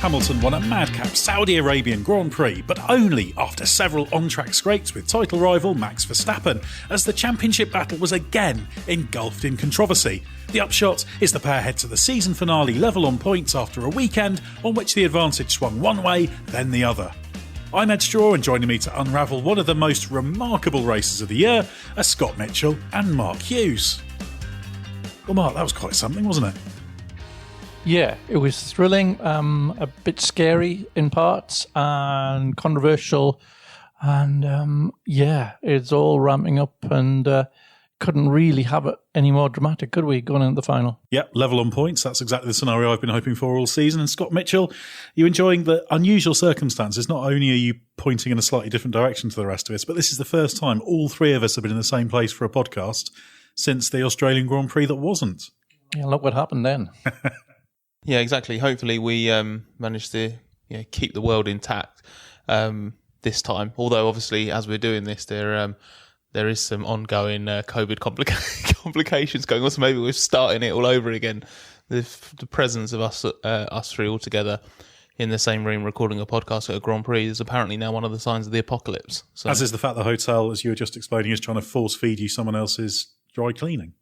Hamilton won a madcap Saudi Arabian Grand Prix, but only after several on-track scrapes with title rival Max Verstappen, as the championship battle was again engulfed in controversy. The upshot is the pair head to the season finale level on points after a weekend on which the advantage swung one way, then the other. I'm Edd Straw, and joining me to unravel one of the most remarkable races of the year are Scott Mitchell and Mark Hughes. Well, Mark, that was quite something, wasn't it? Yeah, it was thrilling, a bit scary in parts, and controversial, and it's all ramping up, and couldn't really have it any more dramatic, could we, going into the final? Yeah, level on points. That's exactly the scenario I've been hoping for all season. And Scott Mitchell, you enjoying the unusual circumstances? Not only are you pointing in a slightly different direction to the rest of us, but this is the first time all three of us have been in the same place for a podcast since the Australian Grand Prix that wasn't. Yeah, look what happened then. Yeah, exactly. Hopefully we managed to keep the world intact this time. Although, obviously, as we're doing this, there is some ongoing COVID complications going on. So maybe we're starting it all over again. The presence of us three all together in the same room recording a podcast at a Grand Prix is apparently now one of the signs of the apocalypse. So. As is the fact the hotel, as you were just explaining, is trying to force feed you someone else's dry cleaning.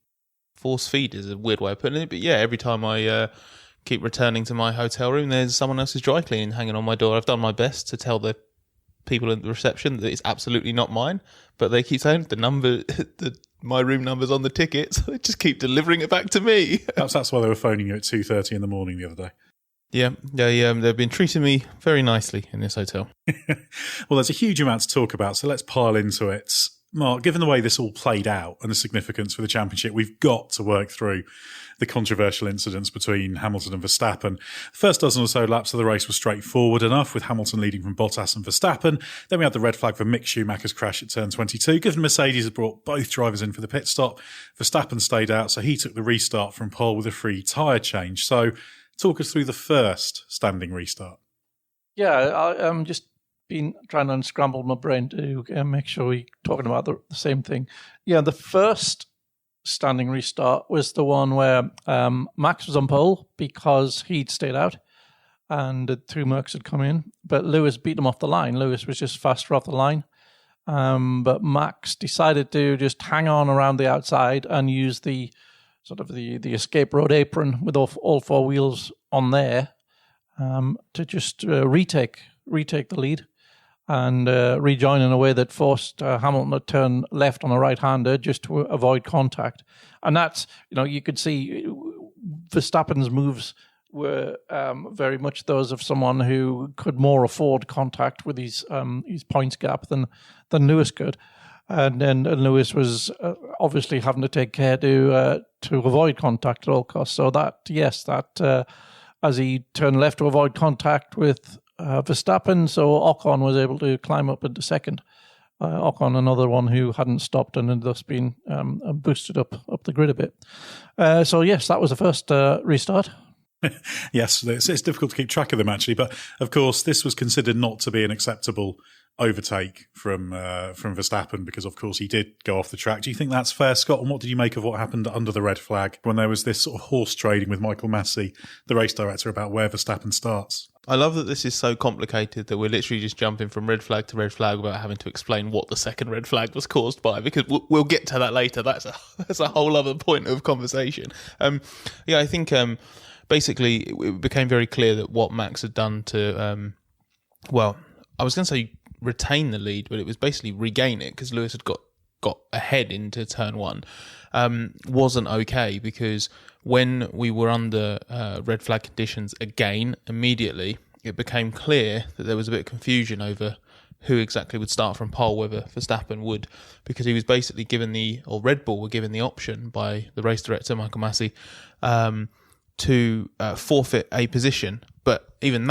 Force feed is a weird way of putting it, but yeah, every time I keep returning to my hotel room, there's someone else's dry cleaning hanging on my door. I've done my best to tell the people at the reception that it's absolutely not mine, but they keep saying my room number's on the ticket, so they just keep delivering it back to me. Perhaps that's why they were phoning you at 2:30 in the morning the other day. Yeah, they've been treating me very nicely in this hotel. Well, there's a huge amount to talk about, so let's pile into it. Mark, given the way this all played out and the significance for the championship, we've got to work through the controversial incidents between Hamilton and Verstappen. The first dozen or so laps of the race were straightforward enough, with Hamilton leading from Bottas and Verstappen. Then we had the red flag for Mick Schumacher's crash at turn 22. Given Mercedes had brought both drivers in for the pit stop, Verstappen stayed out, so he took the restart from pole with a free tyre change. So talk us through the first standing restart. Yeah, I'm just been trying to unscramble my brain to make sure we're talking about the same thing. Yeah, the first standing restart was the one where Max was on pole because he'd stayed out and the two Mercs had come in, but Lewis beat him off the line. Lewis was just faster off the line, but Max decided to just hang on around the outside and use the sort of the escape road apron with all four wheels on there to just retake the lead and rejoin in a way that forced Hamilton to turn left on a right-hander just to avoid contact. And that's, you could see Verstappen's moves were very much those of someone who could more afford contact with his points gap than Lewis could. And then Lewis was obviously having to take care to avoid contact at all costs. So that as he turned left to avoid contact with Verstappen, so Ocon was able to climb up into second. Ocon, another one who hadn't stopped and had thus been boosted up the grid a bit. So yes, that was the first restart. Yes, it's difficult to keep track of them actually, but of course this was considered not to be an acceptable overtake from Verstappen because of course he did go off the track. Do you think that's fair, Scott? And what did you make of what happened under the red flag when there was this sort of horse trading with Michael Massey, the race director, about where Verstappen starts? I love that this is so complicated that we're literally just jumping from red flag to red flag without having to explain what the second red flag was caused by, because we'll get to that later. That's a whole other point of conversation. I think basically it became very clear that what Max had done to, I was going to say retain the lead, but it was basically regain it because Lewis had got ahead into turn one, wasn't okay, because when we were under red flag conditions again, immediately it became clear that there was a bit of confusion over who exactly would start from pole, whether Verstappen would, because he was basically given Red Bull were given the option by the race director, Michael Massey, to forfeit a position. But even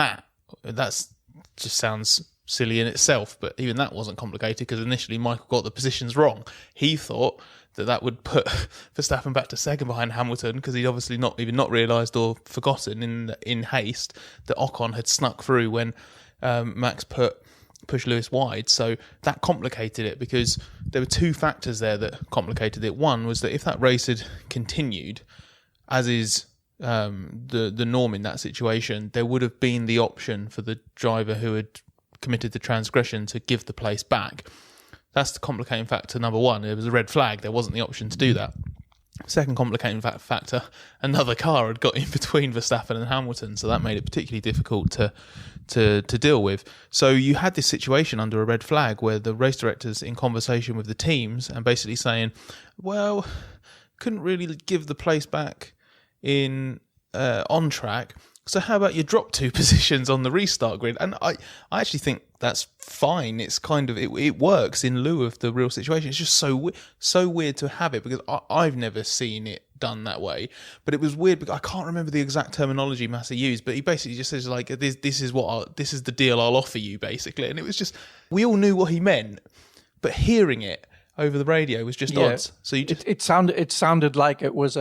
that's just sounds silly in itself, but even that wasn't complicated because initially Michael got the positions wrong. He thought that would put Verstappen back to second behind Hamilton because he'd obviously not realised or forgotten in haste that Ocon had snuck through when Max pushed Lewis wide. So that complicated it because there were two factors there that complicated it. One was that if that race had continued, as is the norm in that situation, there would have been the option for the driver who had committed the transgression to give the place back. That's the complicating factor number one. There was a red flag. There wasn't the option to do that. Second complicating factor, another car had got in between Verstappen and Hamilton, so that made it particularly difficult to deal with. So you had this situation under a red flag where the race director's in conversation with the teams and basically saying, well, couldn't really give the place back in on track, so how about you drop 2 positions on the restart grid? And I actually think that's fine. It's kind of it works in lieu of the real situation. It's just so weird to have it, because I've never seen it done that way. But it was weird because I can't remember the exact terminology Massa used, but he basically just says like, this is the deal I'll offer you, basically. And it was just, we all knew what he meant, but hearing it over the radio was just odds. So you just it sounded like it was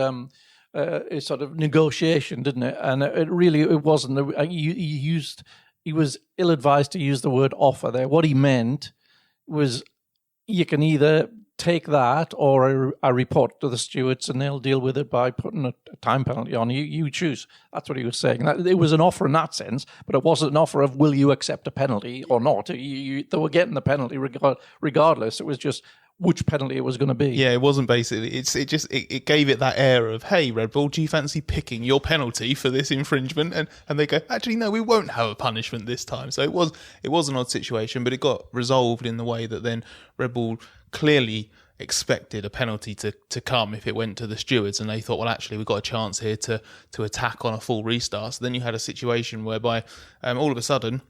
a sort of negotiation, didn't it? And it wasn't. He was ill-advised to use the word offer there. What he meant was, you can either take that or a report to the stewards and they'll deal with it by putting a time penalty on you. You choose. That's what he was saying. It was an offer in that sense, but it wasn't an offer of, will you accept a penalty or not? They were getting the penalty regardless. It was just which penalty it was going to be. Yeah, it wasn't basically. It gave it that air of, hey, Red Bull, do you fancy picking your penalty for this infringement? And they go, actually, no, we won't have a punishment this time. So it was an odd situation, but it got resolved in the way that then Red Bull clearly expected a penalty to come if it went to the stewards, and they thought, well, actually, we've got a chance here to attack on a full restart. So then you had a situation whereby all of a sudden,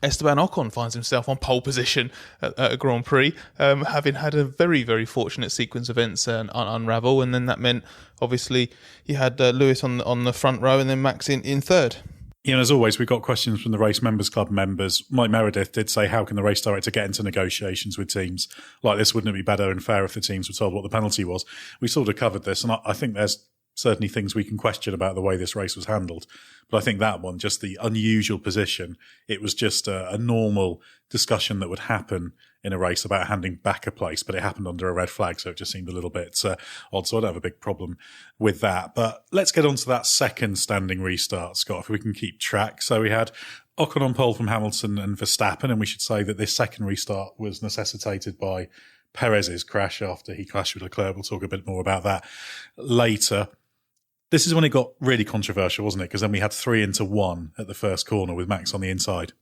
Esteban Ocon finds himself on pole position at a Grand Prix, having had a very, very fortunate sequence of events unravel, and then that meant, obviously, you had Lewis on the front row and then Max in third. Yeah, and as always, we've got questions from the Race Members Club members. Mike Meredith did say, how can the race director get into negotiations with teams like this? Wouldn't it be better and fair if the teams were told what the penalty was? We sort of covered this, and I think there's certainly things we can question about the way this race was handled. But I think that one, just the unusual position, it was just a normal discussion that would happen in a race about handing back a place, but it happened under a red flag, so it just seemed a little bit odd. So I don't have a big problem with that. But let's get on to that second standing restart, Scott, if we can keep track. So we had Ocon on pole from Hamilton and Verstappen, and we should say that this second restart was necessitated by Perez's crash after he clashed with Leclerc. We'll talk a bit more about that later. This is when it got really controversial, wasn't it? Because then we had 3 into 1 at the first corner with Max on the inside.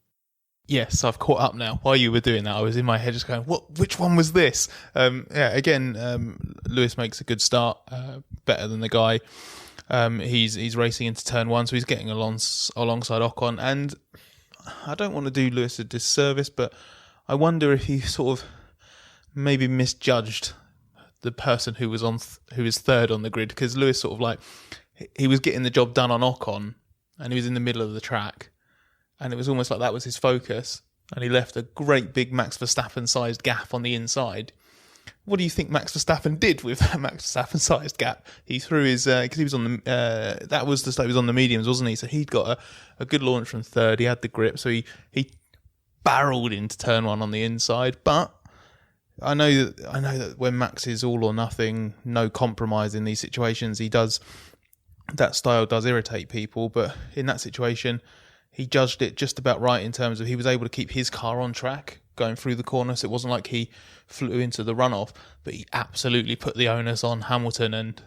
Yes, I've caught up now. While you were doing that, I was in my head just going, which one was this? Lewis makes a good start, better than the guy. He's racing into turn 1, so he's getting alongside Ocon. And I don't want to do Lewis a disservice, but I wonder if he sort of maybe misjudged the person who was third on the grid, because Lewis sort of like, he was getting the job done on Ocon and he was in the middle of the track, and it was almost like that was his focus, and he left a great big Max Verstappen sized gap on the inside. What do you think Max Verstappen did with that Max Verstappen sized gap? He threw his, because he was on the, that was the stuff, he was on the mediums, wasn't he? So he'd got a good launch from third, he had the grip, so he barreled into turn 1 on the inside. But I know that when Max is all or nothing, no compromise in these situations, that style does irritate people. But in that situation, he judged it just about right in terms of he was able to keep his car on track going through the corner. So it wasn't like he flew into the runoff, but he absolutely put the onus on Hamilton and,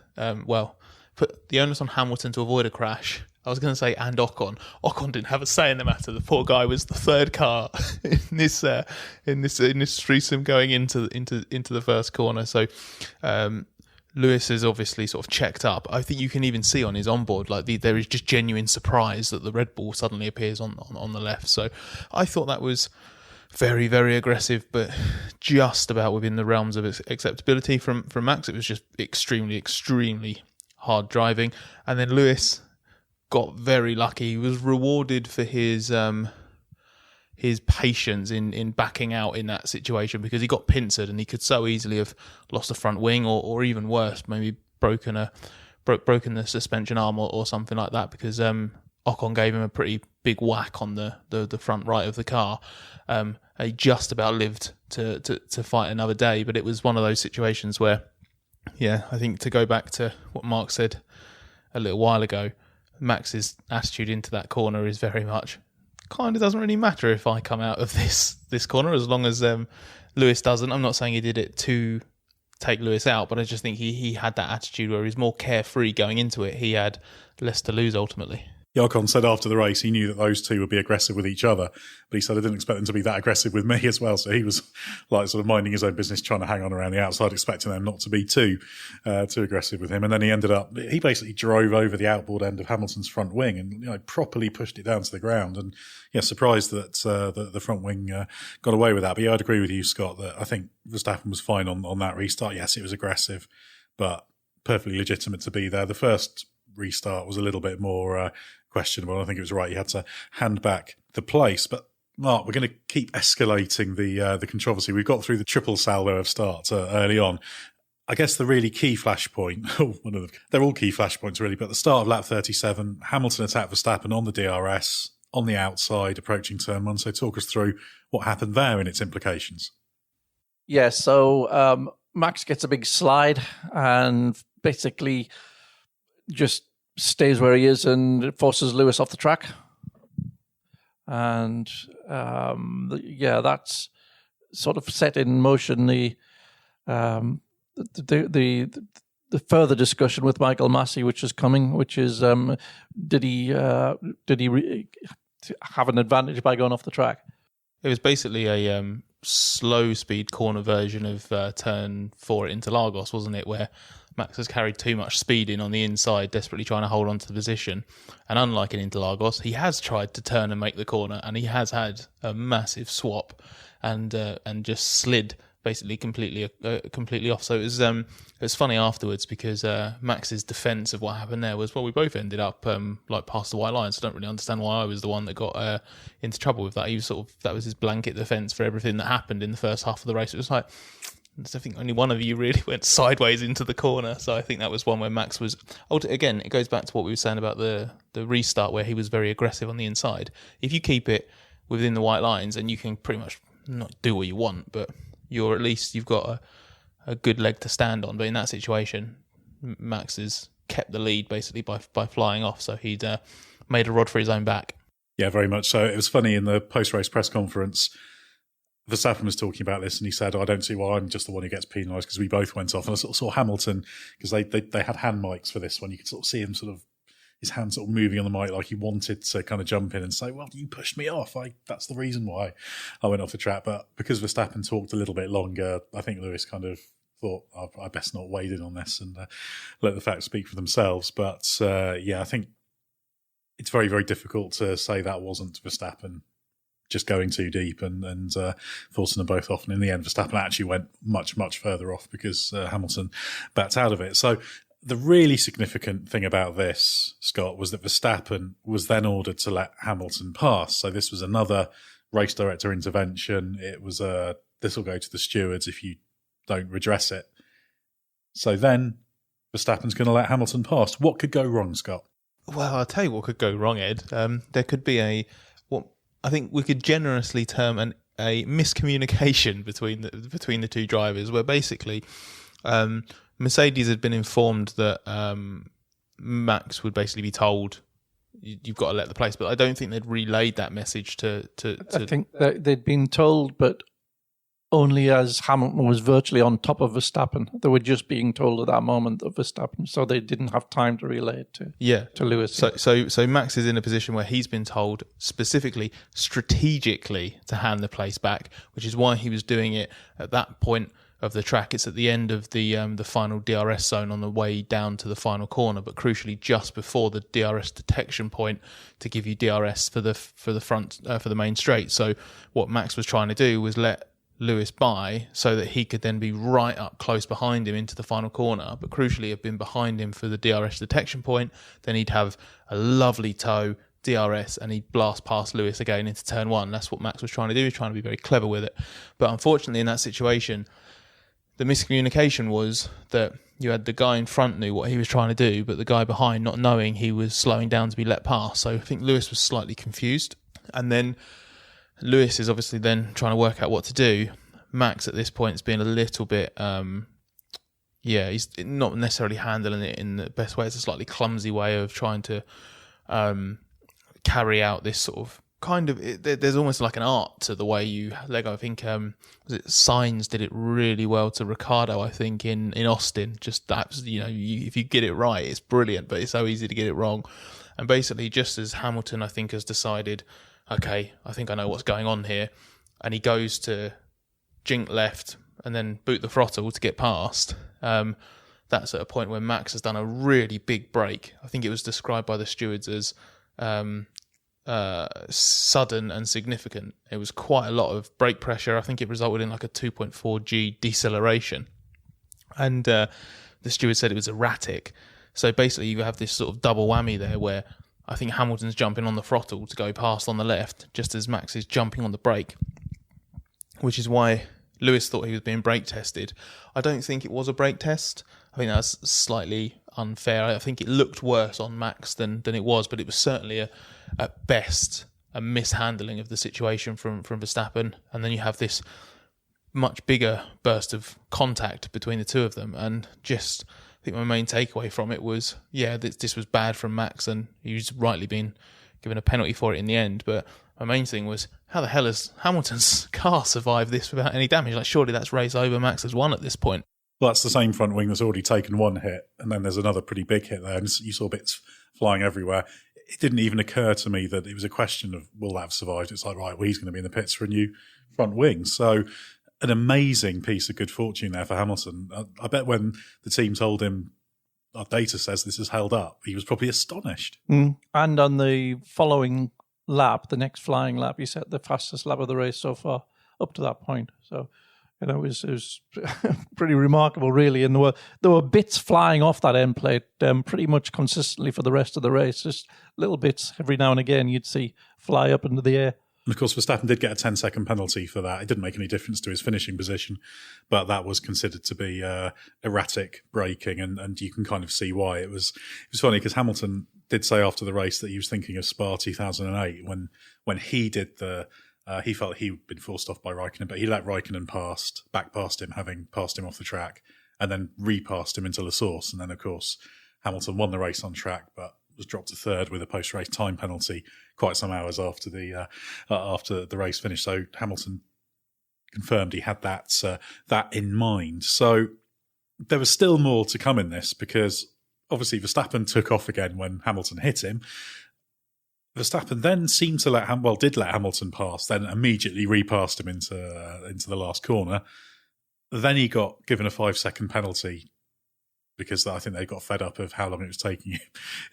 put the onus on Hamilton to avoid a crash. I was going to say, and Ocon. Ocon didn't have a say in the matter. The poor guy was the third car in this threesome going into the first corner. So Lewis is obviously sort of checked up. I think you can even see on his onboard, like there is just genuine surprise that the Red Bull suddenly appears on the left. So I thought that was very, very aggressive, but just about within the realms of acceptability from Max. It was just extremely, extremely hard driving, and then Lewis got very lucky. He was rewarded for his patience in backing out in that situation, because he got pincered and he could so easily have lost a front wing or even worse, maybe broken the suspension arm or something like that, because Ocon gave him a pretty big whack on the front right of the car. He just about lived to fight another day, but it was one of those situations where, yeah, I think to go back to what Mark said a little while ago, Max's attitude into that corner is very much kind of doesn't really matter if I come out of this corner as long as Lewis doesn't. I'm not saying he did it to take Lewis out, but I just think he had that attitude where he's more carefree going into it. He had less to lose ultimately. Ocon said after the race he knew that those two would be aggressive with each other, but he said I didn't expect them to be that aggressive with me as well. So he was like sort of minding his own business, trying to hang on around the outside, expecting them not to be too aggressive with him. And then he basically drove over the outboard end of Hamilton's front wing and properly pushed it down to the ground. And surprised that the front wing got away with that. But I'd agree with you, Scott, that I think Verstappen was fine on that restart. Yes, it was aggressive, but perfectly legitimate to be there. The first restart was a little bit more questionable. I think it was right. He had to hand back the place. But Mark, we're going to keep escalating the controversy. We've got through the triple salvo of starts early on. I guess the really key flashpoint, they're all key flashpoints really, but at the start of lap 37, Hamilton attacked Verstappen on the DRS, on the outside, approaching turn one. So talk us through what happened there and its implications. Yeah, so Max gets a big slide and basically just stays where he is and forces Lewis off the track. And that's sort of set in motion the further discussion with Michael Massey, which is coming, which is did he have an advantage by going off the track? It was basically a slow speed corner version of turn 4 at Interlagos, wasn't it, where Max has carried too much speed in on the inside, desperately trying to hold on to the position. And unlike in Interlagos, he has tried to turn and make the corner, and he has had a massive swap and just slid basically completely off. So it was funny afterwards because Max's defence of what happened there was, well, we both ended up past the white line. So I don't really understand why I was the one that got into trouble with that. He was that was his blanket defence for everything that happened in the first half of the race. It was like, I think only one of you really went sideways into the corner. So I think that was one where Max was... Again, it goes back to what we were saying about the restart where he was very aggressive on the inside. If you keep it within the white lines, and you can pretty much not do what you want, but you've got a good leg to stand on. But in that situation, Max has kept the lead basically by flying off. So he'd made a rod for his own back. Yeah, very much so. It was funny in the post-race press conference, Verstappen was talking about this and he said, I don't see why I'm just the one who gets penalised because we both went off. And I sort of saw Hamilton, because they had hand mics for this one. You could sort of see him his hand sort of moving on the mic like he wanted to kind of jump in and say, well, you pushed me off. That's the reason why I went off the track. But because Verstappen talked a little bit longer, I think Lewis kind of thought, I best not wade in on this and let the facts speak for themselves. But I think it's very, very difficult to say that wasn't Verstappen just going too deep and forcing them both off. And in the end, Verstappen actually went much, much further off because Hamilton backed out of it. So the really significant thing about this, Scott, was that Verstappen was then ordered to let Hamilton pass. So this was another race director intervention. It was this will go to the stewards if you don't redress it. So then Verstappen's going to let Hamilton pass. What could go wrong, Scott? Well, I'll tell you what could go wrong, Ed. There could be what I think we could generously term a miscommunication between the two drivers, where basically Mercedes had been informed that Max would basically be told, you've got to let the place, but I don't think they'd relayed that message to I think that they'd been told, but only as Hamilton was virtually on top of Verstappen. They were just being told at that moment of Verstappen, so they didn't have time to relay it to Lewis. So Max is in a position where he's been told specifically, strategically, to hand the place back, which is why he was doing it at that point of the track. It's at the end of the final DRS zone on the way down to the final corner, but crucially just before the DRS detection point to give you DRS for the front for the main straight. So what Max was trying to do was let Lewis by so that he could then be right up close behind him into the final corner, but crucially have been behind him for the DRS detection point. Then he'd have a lovely toe, DRS, and he'd blast past Lewis again into turn one. That's what Max was trying to do. He was trying to be very clever with it. But unfortunately in that situation, the miscommunication was that you had the guy in front knew what he was trying to do, but the guy behind not knowing he was slowing down to be let past. So I think Lewis was slightly confused. And then Lewis is obviously then trying to work out what to do. Max at this point has been a little bit, he's not necessarily handling it in the best way. It's a slightly clumsy way of trying to carry out this sort of kind of, there's almost like an art to the way you let go. I think Sainz did it really well to Ricciardo, I think, in Austin. Just that, if you get it right, it's brilliant, but it's so easy to get it wrong. And basically, just as Hamilton, I think, has decided, okay, I think I know what's going on here, and he goes to jink left and then boot the throttle to get past, that's at a point where Max has done a really big break. I think it was described by the stewards as sudden and significant. It was quite a lot of brake pressure. I think it resulted in like a 2.4 G deceleration. And the steward said it was erratic. So basically you have this sort of double whammy there where I think Hamilton's jumping on the throttle to go past on the left, just as Max is jumping on the brake, which is why Lewis thought he was being brake tested. I don't think it was a brake test. I think that's slightly unfair. I think it looked worse on Max than it was, but it was certainly at best a mishandling of the situation from Verstappen. And then you have this much bigger burst of contact between the two of them. And just, I think my main takeaway from it was, this was bad from Max, and he's rightly been given a penalty for it in the end. But my main thing was, how the hell has Hamilton's car survived this without any damage? Like, surely that's race over. Max has won at this point. Well, that's the same front wing that's already taken one hit, and then there's another pretty big hit there, and you saw bits flying everywhere. It didn't even occur to me that it was a question of, will that have survived? It's like, right, well, he's going to be in the pits for a new front wing. So an amazing piece of good fortune there for Hamilton. I bet when the team told him, our data says this is held up, he was probably astonished. And on the following lap, the next flying lap, he set the fastest lap of the race so far up to that point. So, it was pretty remarkable, really. And there were bits flying off that end plate pretty much consistently for the rest of the race. Just little bits every now and again you'd see fly up into the air. And of course, Verstappen did get a 10-second penalty for that. It didn't make any difference to his finishing position, but that was considered to be erratic braking, and you can kind of see why. It was funny because Hamilton did say after the race that he was thinking of Spa 2008 when he did he felt he'd been forced off by Raikkonen, but he let Raikkonen back past him, having passed him off the track, and then repassed him into La Source. And then, of course, Hamilton won the race on track, but was dropped to third with a post-race time penalty quite some hours after the race finished. So Hamilton confirmed he had that in mind. So there was still more to come in this, because obviously Verstappen took off again when Hamilton hit him. Verstappen then seemed to did let Hamilton pass, then immediately repassed him into the last corner. Then he got given a 5-second penalty because I think they got fed up of how long it was taking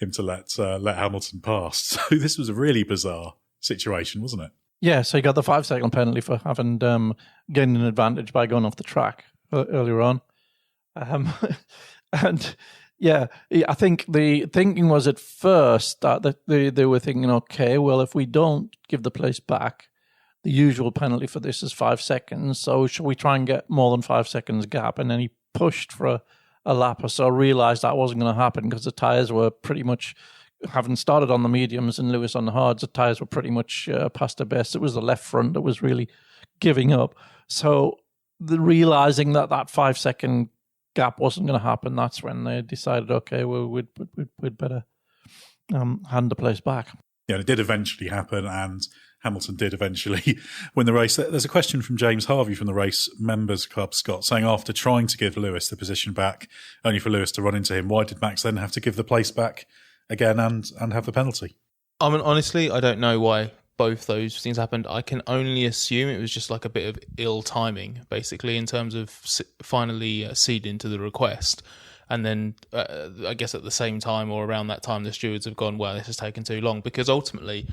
him to let Hamilton pass. So this was a really bizarre situation, wasn't it? Yeah, so he got the 5-second penalty for having gained an advantage by going off the track earlier on. And yeah, I think the thinking was at first that they were thinking, okay, well, if we don't give the place back, the usual penalty for this is 5 seconds. So should we try and get more than 5 seconds gap? And then he pushed for a lap or so, realised that wasn't going to happen because the tyres were pretty much, having started on the mediums and Lewis on the hards, the tyres were pretty much past their best. It was the left front that was really giving up. So realising that 5 second gap wasn't going to happen, that's when they decided, okay, well, we'd better hand the place back. Yeah, it did eventually happen, and Hamilton did eventually win the race. There's a question from James Harvey from the Race Members Club, Scott, saying after trying to give Lewis the position back, only for Lewis to run into him, why did Max then have to give the place back again and have the penalty? I mean, honestly, I don't know why both those things happened. I can only assume it was just like a bit of ill timing, basically, in terms of finally ceding to the request. And then I guess at the same time or around that time, the stewards have gone, well, this has taken too long, because ultimately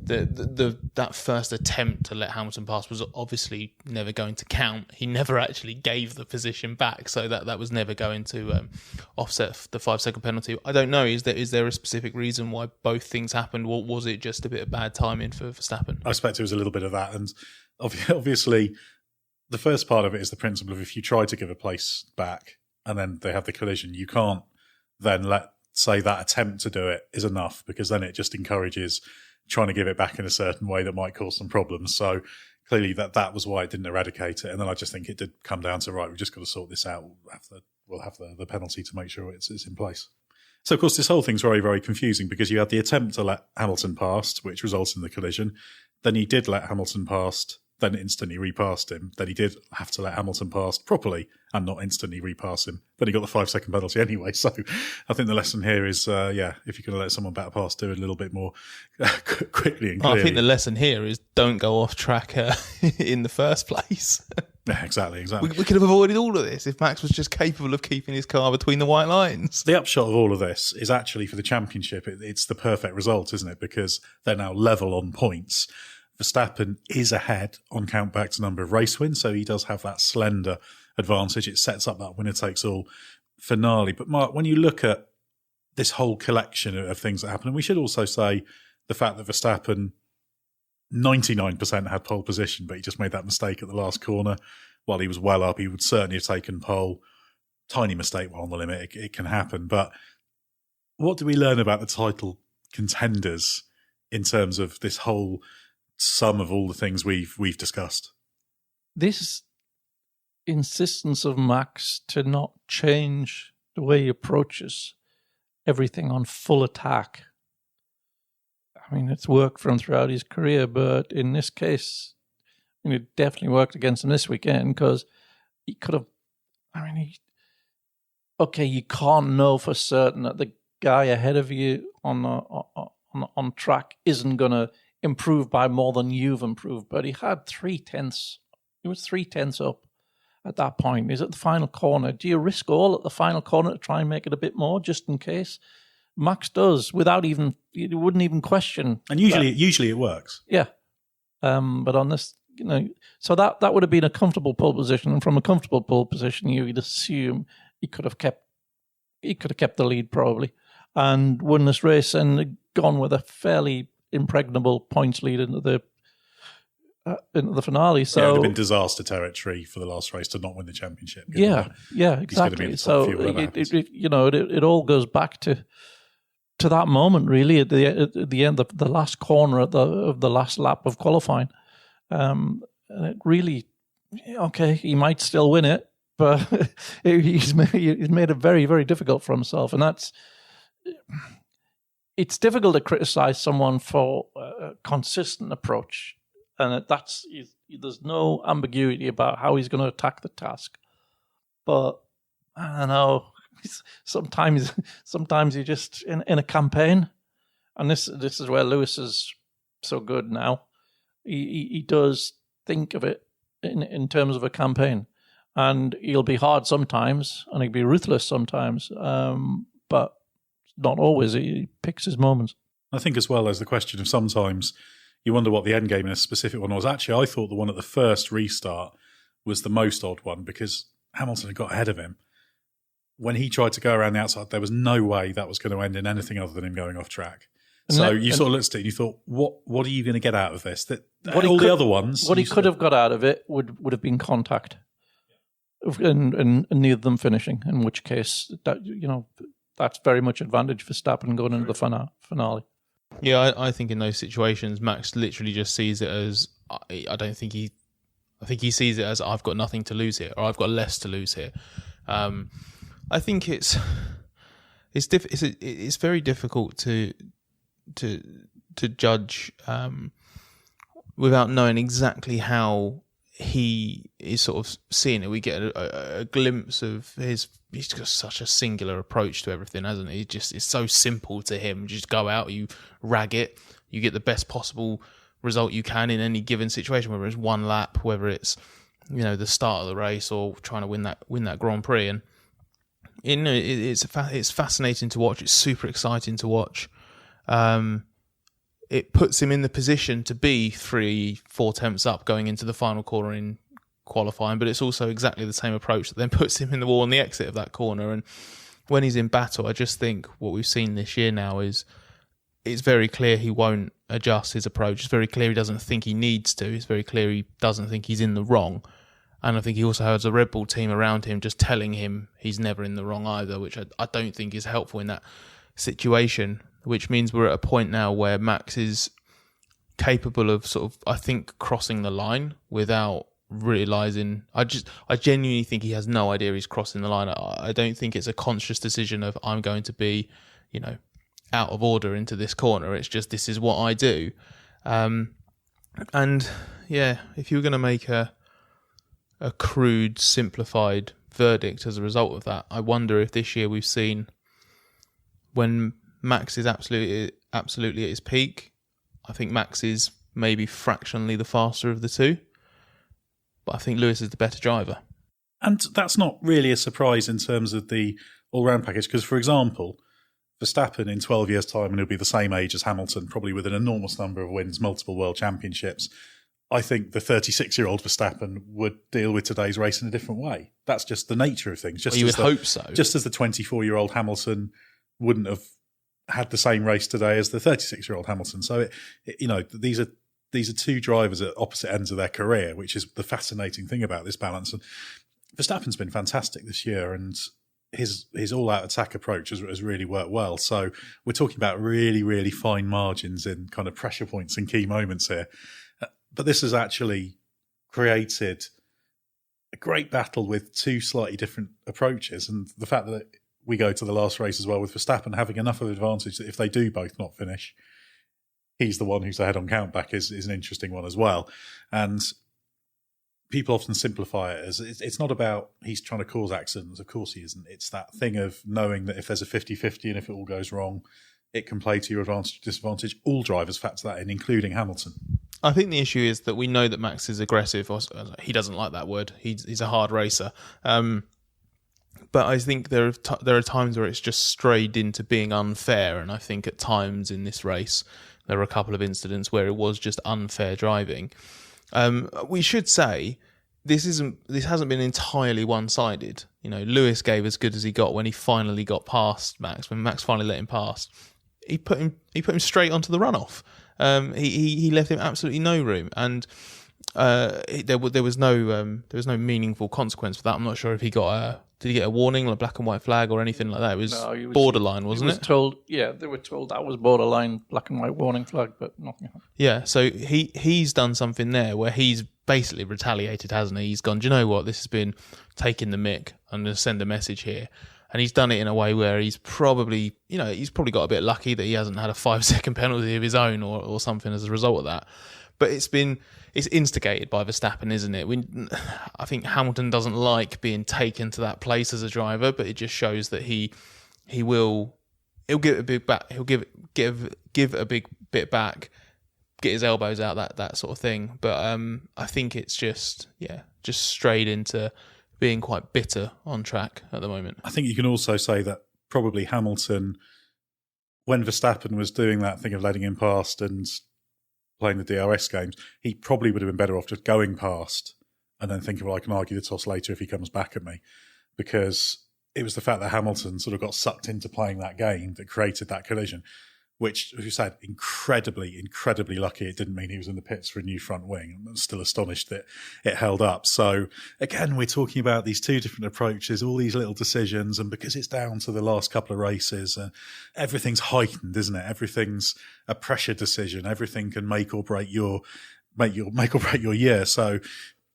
that first attempt to let Hamilton pass was obviously never going to count. He never actually gave the position back, so that was never going to offset the 5 second penalty. I don't know. Is there a specific reason why both things happened? Or was it just a bit of bad timing for Verstappen? I expect it was a little bit of that. And obviously, the first part of it is the principle of if you try to give a place back and then they have the collision, you can't then say that attempt to do it is enough, because then it just encourages trying to give it back in a certain way that might cause some problems. So clearly that was why it didn't eradicate it. And then I just think it did come down to, right, we've just got to sort this out. We'll have the penalty to make sure it's in place. So, of course, this whole thing's very, very confusing because you had the attempt to let Hamilton past, which resulted in the collision. Then he did let Hamilton past, then instantly repassed him. Then he did have to let Hamilton past properly and not instantly repass him. Then he got the 5-second penalty anyway. So I think the lesson here is, if you're going to let someone batter past, do it a little bit more quickly and clearly. I think the lesson here is don't go off track in the first place. Yeah, exactly. We could have avoided all of this if Max was just capable of keeping his car between the white lines. The upshot of all of this is actually for the championship, it's the perfect result, isn't it? Because they're now level on points. Verstappen is ahead on count back to number of race wins, so he does have that slender advantage. It sets up that winner-takes-all finale. But Mark, when you look at this whole collection of things that happen, and we should also say the fact that Verstappen 99% had pole position, but he just made that mistake at the last corner while he was well up. He would certainly have taken pole. Tiny mistake while on the limit. It can happen. But what do we learn about the title contenders in terms of this whole sum of all the things we've discussed? This insistence of Max to not change the way he approaches everything on full attack. I mean, it's worked for him throughout his career, but in this case, it definitely worked against him this weekend because he could have. I mean, you can't know for certain that the guy ahead of you on track isn't going to improve by more than you've improved, but he had 3/10. He was 3/10 up at that point. He's at the final corner. Do you risk all at the final corner to try and make it a bit more, just in case? Max does, without even, you wouldn't even question. And usually it works. Yeah. But on this, so that would have been a comfortable pole position. And from a comfortable pole position, you'd assume he could have kept the lead probably and won this race and gone with a fairly impregnable points lead into the finale. So it would have been disaster territory for the last race to not win the championship. Yeah, exactly. So it all goes back to that moment, really, at the end of the last corner of the last lap of qualifying. And it really, he might still win it, but he's made it very, very difficult for himself, and it's difficult to criticize someone for a consistent approach, and there's no ambiguity about how he's going to attack the task. But I don't know. Sometimes you just in a campaign, and this is where Lewis is so good now. He does think of it in terms of a campaign, and he'll be hard sometimes, and he'll be ruthless sometimes, but not always. He picks his moments. I think as well as the question of sometimes you wonder what the end game in a specific one was. Actually, I thought the one at the first restart was the most odd one because Hamilton had got ahead of him. When he tried to go around the outside, there was no way that was going to end in anything other than him going off track. So you sort of looked at it and you thought, what are you going to get out of this? The other ones. What he could have got out of it would have been contact, and neither of them finishing. In which case, that's very much advantage for Verstappen going into the finale. Yeah, I think in those situations, Max literally just sees it as I think he sees it as I've got nothing to lose here, or I've got less to lose here. I think it's very difficult to judge without knowing exactly how he is sort of seeing it. We get a glimpse of he's got such a singular approach to everything, hasn't he? It's so simple to him. Just go out, you rag it, you get the best possible result you can in any given situation, whether it's one lap, whether it's the start of the race or trying to win that Grand Prix. And it's fascinating to watch. It's super exciting to watch. It puts him in the position to be 3-4 tenths up going into the final corner in qualifying, but it's also exactly the same approach that then puts him in the wall on the exit of that corner. And when he's in battle, I just think what we've seen this year now is it's very clear he won't adjust his approach. It's very clear he doesn't think he needs to. It's very clear he doesn't think he's in the wrong. And I think he also has a Red Bull team around him just telling him he's never in the wrong either, which I don't think is helpful in that situation, which means we're at a point now where Max is capable of sort of, I think, crossing the line without really lies in. I genuinely think he has no idea he's crossing the line. I don't think it's a conscious decision of I'm going to be, out of order into this corner. It's just this is what I do. And yeah, if you were going to make a crude, simplified verdict as a result of that, I wonder if this year we've seen when Max is absolutely at his peak. I think Max is maybe fractionally the faster of the two, but I think Lewis is the better driver. And that's not really a surprise in terms of the all-round package, because, for example, Verstappen in 12 years' time, and he'll be the same age as Hamilton, probably with an enormous number of wins, multiple world championships. I think the 36-year-old Verstappen would deal with today's race in a different way. That's just the nature of things. You would hope so. Just as the 24-year-old Hamilton wouldn't have had the same race today as the 36-year-old Hamilton. So, these are two drivers at opposite ends of their career, which is the fascinating thing about this balance. And Verstappen's been fantastic this year, and his all-out attack approach has really worked well. So we're talking about really, really fine margins in kind of pressure points and key moments here. But this has actually created a great battle with two slightly different approaches. And the fact that we go to the last race as well with Verstappen having enough of an advantage that if they do both not finish, he's the one who's ahead on countback is an interesting one as well. And people often simplify it as it's not about he's trying to cause accidents. Of course he isn't. It's that thing of knowing that if there's a 50-50 and if it all goes wrong, it can play to your advantage or disadvantage. All drivers factor that in, including Hamilton. I think the issue is that we know that Max is aggressive. He doesn't like that word. He's a hard racer. But I think there are times where it's just strayed into being unfair. And I think at times in this race, there were a couple of incidents where it was just unfair driving. We should say this hasn't been entirely one-sided. Lewis gave as good as he got when he finally got past Max. When Max finally let him past, he put him straight onto the runoff. He left him absolutely no room, and there was no meaningful consequence for that. I'm not sure if he did he get a warning, like a black and white flag or anything like that? It was borderline, wasn't it? They were told that was borderline black and white warning flag, but nothing happened. Yeah, so he's done something there where he's basically retaliated, hasn't he? He's gone, do you know what? This has been taking the mick. I'm going to send a message here. And he's done it in a way where he's probably got a bit lucky that he hasn't had a 5-second penalty of his own or something as a result of that. But it's instigated by Verstappen, isn't it? I think Hamilton doesn't like being taken to that place as a driver, but it just shows that he'll give a big back. He'll give a big bit back, get his elbows out, that sort of thing. But I think it's just strayed into being quite bitter on track at the moment. I think you can also say that probably Hamilton, when Verstappen was doing that thing of letting him past and playing the DRS games, he probably would have been better off just going past and then thinking, well, I can argue the toss later if he comes back at me. Because it was the fact that Hamilton sort of got sucked into playing that game that created that collision, which, as you said, incredibly, incredibly lucky it didn't mean he was in the pits for a new front wing. I'm still astonished that it held up. So, again, we're talking about these two different approaches, all these little decisions, and because it's down to the last couple of races, everything's heightened, isn't it? Everything's a pressure decision. Everything can make or break your year. So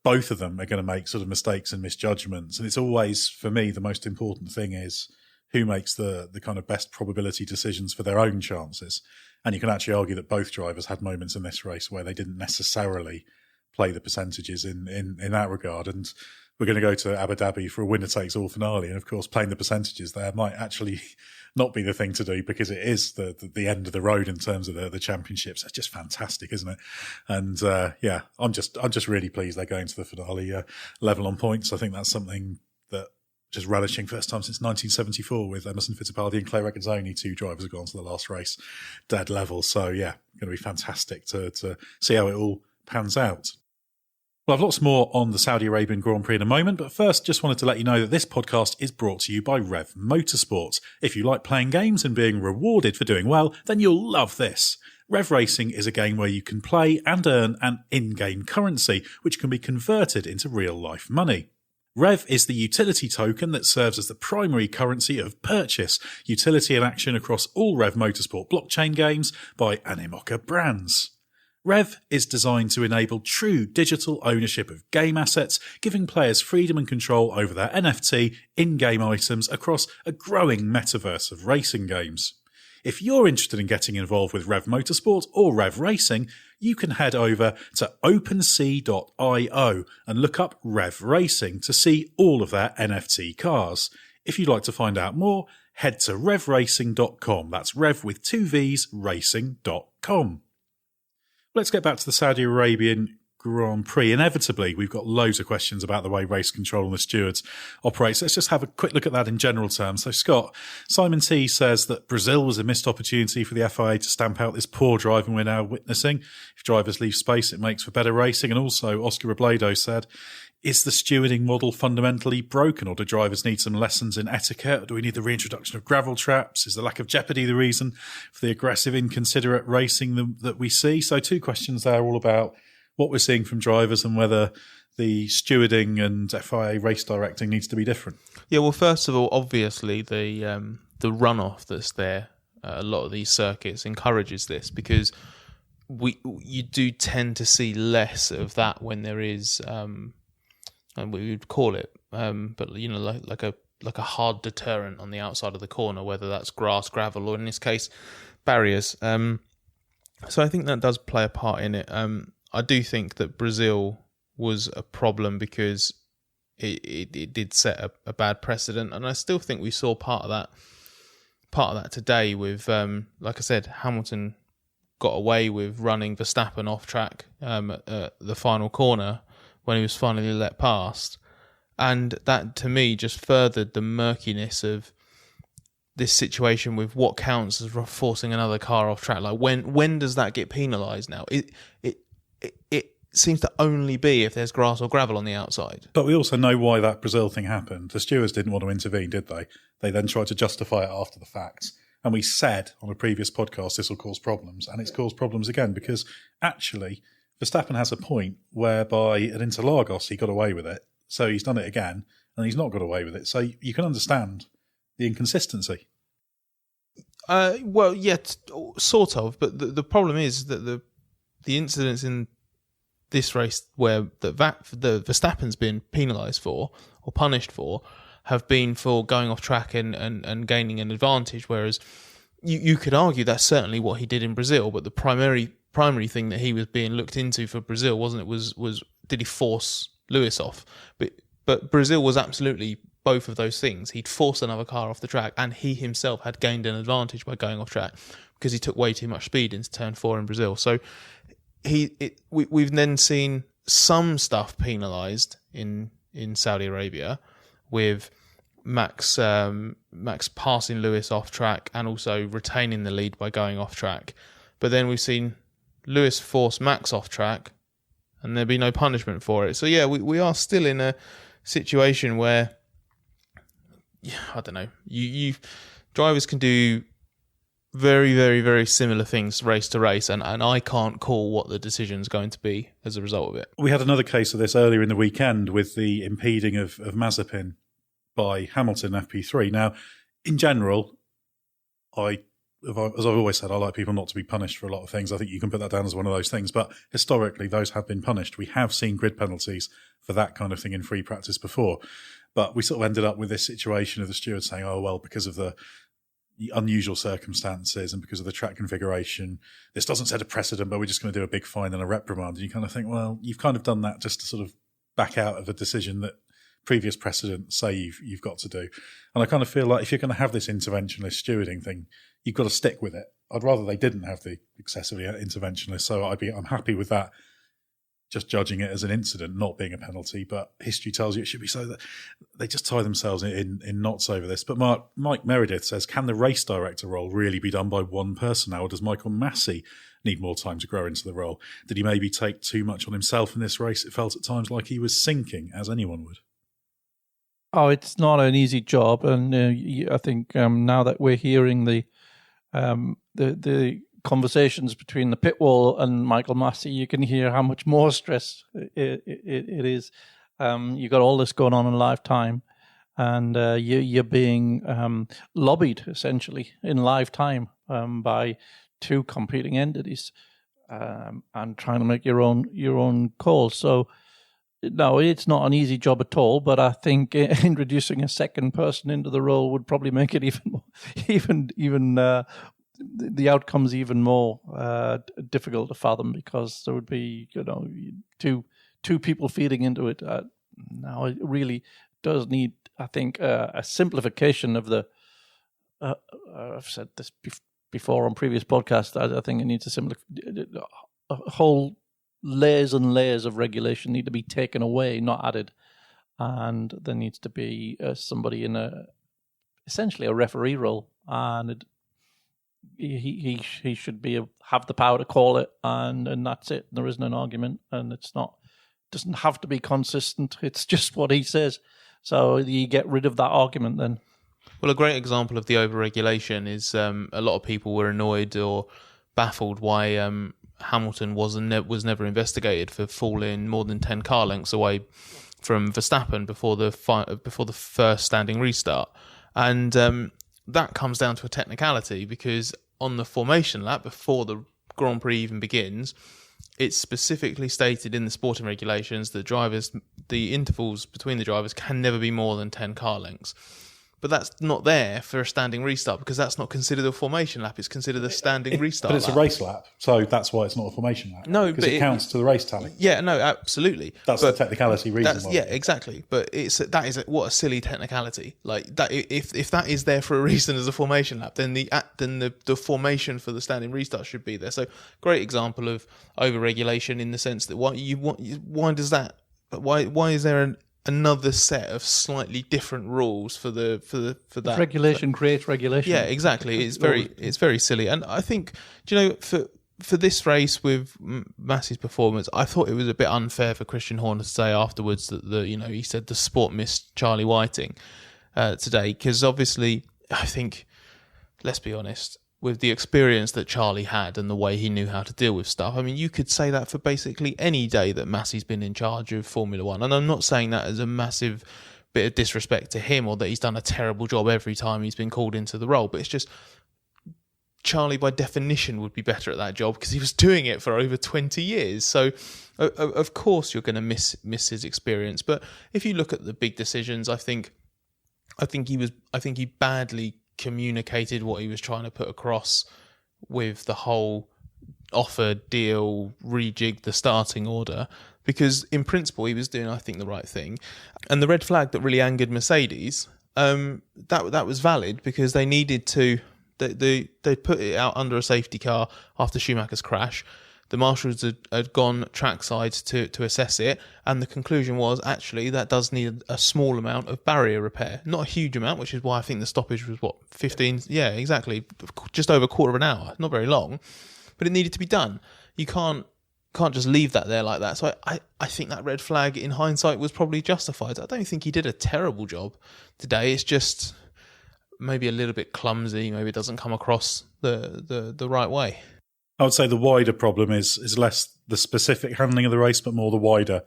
both of them are going to make sort of mistakes and misjudgments. And it's always, for me, the most important thing is who makes the kind of best probability decisions for their own chances. And you can actually argue that both drivers had moments in this race where they didn't necessarily play the percentages in that regard. And we're going to go to Abu Dhabi for a winner-takes-all finale. And, of course, playing the percentages there might actually not be the thing to do because it is the end of the road in terms of the championships. It's just fantastic, isn't it? And, I'm just really pleased they're going to the finale level on points. I think that's something that just relishing, first time since 1974 with Emerson Fittipaldi and Clay Regazzoni, two drivers have gone to the last race dead level. So, yeah, going to be fantastic to see how it all pans out. Well, I've lots more on the Saudi Arabian Grand Prix in a moment, but first just wanted to let you know that this podcast is brought to you by REVV Motorsport. If you like playing games and being rewarded for doing well, then you'll love this. REVV Racing is a game where you can play and earn an in-game currency, which can be converted into real-life money. REV is the utility token that serves as the primary currency of purchase, utility and action across all REVV Motorsport blockchain games by Animoca brands. REVV is designed to enable true digital ownership of game assets, giving players freedom and control over their NFT in-game items across a growing metaverse of racing games. If you're interested in getting involved with REVV Motorsport or REVV Racing, you can head over to OpenSea.io and look up REVV Racing to see all of their NFT cars. If you'd like to find out more, head to RevRacing.com. That's Rev with 2 V's, racing.com. Let's get back to the Saudi Arabian Grand Prix. Inevitably, we've got loads of questions about the way race control and the stewards operate. So let's just have a quick look at that in general terms. So, Scott, Simon T says that Brazil was a missed opportunity for the FIA to stamp out this poor driving we're now witnessing. If drivers leave space, it makes for better racing. And also, Oscar Robledo said, is the stewarding model fundamentally broken, or do drivers need some lessons in etiquette? Or do we need the reintroduction of gravel traps? Is the lack of jeopardy the reason for the aggressive, inconsiderate racing that we see? So 2 questions there, all about what we're seeing from drivers and whether the stewarding and FIA race directing needs to be different. Yeah, well, first of all, obviously the runoff that's there, a lot of these circuits encourages this, because you do tend to see less of that when there is, and we would call it, but like a hard deterrent on the outside of the corner, whether that's grass, gravel, or in this case, barriers. So I think that does play a part in it. I do think that Brazil was a problem because it did set a bad precedent, and I still think we saw part of that today with, like I said, Hamilton got away with running Verstappen off track at the final corner when he was finally let past, and that to me just furthered the murkiness of this situation with what counts as forcing another car off track. Like when does that get penalised now? It seems to only be if there's grass or gravel on the outside. But we also know why that Brazil thing happened. The stewards didn't want to intervene, did they? They then tried to justify it after the fact. And we said on a previous podcast this will cause problems, and it's caused problems again, because actually Verstappen has a point whereby at Interlagos he got away with it, so he's done it again, and he's not got away with it. So you can understand the inconsistency. Well, yeah, sort of. But the problem is that the incidents in this race where the Verstappen's been penalised for or punished for have been for going off track and gaining an advantage, whereas you could argue that's certainly what he did in Brazil, but the primary thing that he was being looked into for Brazil wasn't it was did he force Lewis off? But Brazil was absolutely both of those things. He'd forced another car off the track, and he himself had gained an advantage by going off track because he took way too much speed into turn 4 in Brazil. So we've then seen some stuff penalised in Saudi Arabia, with Max passing Lewis off track and also retaining the lead by going off track. But then we've seen Lewis force Max off track, and there'd be no punishment for it. So yeah, we are still in a situation where, I don't know, you drivers can do very, very, very similar things race to race, and I can't call what the decision's going to be as a result of it. We had another case of this earlier in the weekend with the impeding of Mazepin by Hamilton FP3. Now, in general, as I've always said, I like people not to be punished for a lot of things. I think you can put that down as one of those things. But historically, those have been punished. We have seen grid penalties for that kind of thing in free practice before. But we sort of ended up with this situation of the steward saying, oh, well, because of the unusual circumstances and because of the track configuration, this doesn't set a precedent, but we're just going to do a big fine and a reprimand. And you kind of think, well, you've kind of done that just to sort of back out of a decision that previous precedents say you've got to do. And I kind of feel like if you're going to have this interventionist stewarding thing, you've got to stick with it. I'd rather they didn't have the excessively interventionist. So I'm happy with that, just judging it as an incident, not being a penalty. But history tells you it should be so. That they just tie themselves in knots over this. But Mike Meredith says, can the race director role really be done by one person now, or does Michael Massey need more time to grow into the role? Did he maybe take too much on himself in this race? It felt at times like he was sinking, as anyone would. Oh, it's not an easy job, and I think now that we're hearing the conversations between the pit wall and Michael Massey, you can hear how much more stress it is. You got all this going on in live time, and you're being lobbied essentially in live time by two competing entities. and trying to make your own calls. So no, it's not an easy job at all. But I think introducing a second person into the role would probably make it even more, the outcomes even more difficult to fathom, because there would be two people feeding into it. Now it really does need, I think, a simplification of the. I've said this before on previous podcasts. I think it needs a whole layers and layers of regulation need to be taken away, not added, and there needs to be somebody in essentially a referee role, and he should have the power to call it, and that's it. There isn't an argument, and doesn't have to be consistent. It's just what he says. So you get rid of that argument then. Well, a great example of the overregulation is a lot of people were annoyed or baffled why Hamilton was never investigated for falling more than 10 car lengths away from Verstappen before the first standing restart, and that comes down to a technicality, because on the formation lap before the Grand Prix even begins, it's specifically stated in the sporting regulations that the intervals between the drivers can never be more than 10 car lengths. But that's not there for a standing restart, because that's not considered a formation lap. It's considered a standing restart But it's lap. a race lap, so that's why it's not a formation lap. No, because but it counts to the race tally. Yeah, no, absolutely. That's the technicality reason why. Yeah, exactly. But that is what a silly technicality. Like that, if that is there for a reason as a formation lap, then the formation for the standing restart should be there. So great example of overregulation in the sense that why is there another set of slightly different rules for that Regulation creates regulation. Yeah, exactly. It's very silly, and I think for this race with Massey's performance, I thought it was a bit unfair for Christian Horner to say afterwards that he said the sport missed Charlie Whiting today, because obviously I think, let's be honest, with the experience that Charlie had and the way he knew how to deal with stuff, I mean, you could say that for basically any day that Massey's been in charge of Formula One. And I'm not saying that as a massive bit of disrespect to him or that he's done a terrible job every time he's been called into the role, but it's just Charlie, by definition, would be better at that job because he was doing it for over 20 years. So, of course, you're going to miss his experience. But if you look at the big decisions, I think he badly communicated what he was trying to put across with the whole offer, deal, rejig the starting order, because in principle he was doing, I think, the right thing. And the red flag that really angered Mercedes, that was valid because they needed to, they put it out under a safety car after Schumacher's crash. The marshals had gone trackside to assess it, and the conclusion was actually that does need a small amount of barrier repair. Not a huge amount, which is why I think the stoppage was, 15? Yeah, exactly. Just over a quarter of an hour. Not very long, but it needed to be done. You can't just leave that there like that. So I think that red flag, in hindsight, was probably justified. I don't think he did a terrible job today. It's just maybe a little bit clumsy. Maybe it doesn't come across the right way. I would say the wider problem is less the specific handling of the race, but more the wider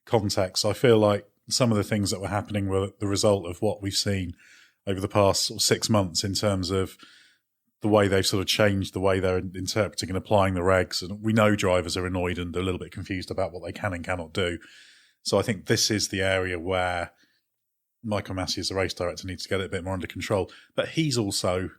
context. I feel like some of the things that were happening were the result of what we've seen over the past 6 months in terms of the way they've sort of changed the way they're interpreting and applying the regs. And we know drivers are annoyed and a little bit confused about what they can and cannot do. So I think this is the area where Michael Massey, as the race director, needs to get it a bit more under control. But he's also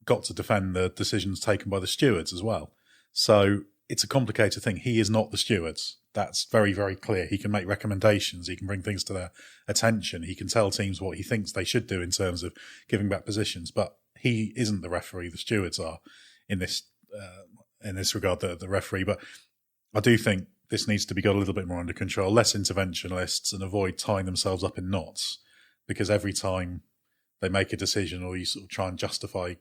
got to defend the decisions taken by the stewards as well. So it's a complicated thing. He is not the stewards. That's very, very clear. He can make recommendations. He can bring things to their attention. He can tell teams what he thinks they should do in terms of giving back positions. But he isn't the referee. The stewards are in this regard, the referee. But I do think this needs to be got a little bit more under control, less interventionists, and avoid tying themselves up in knots. Because every time they make a decision or you sort of try and justify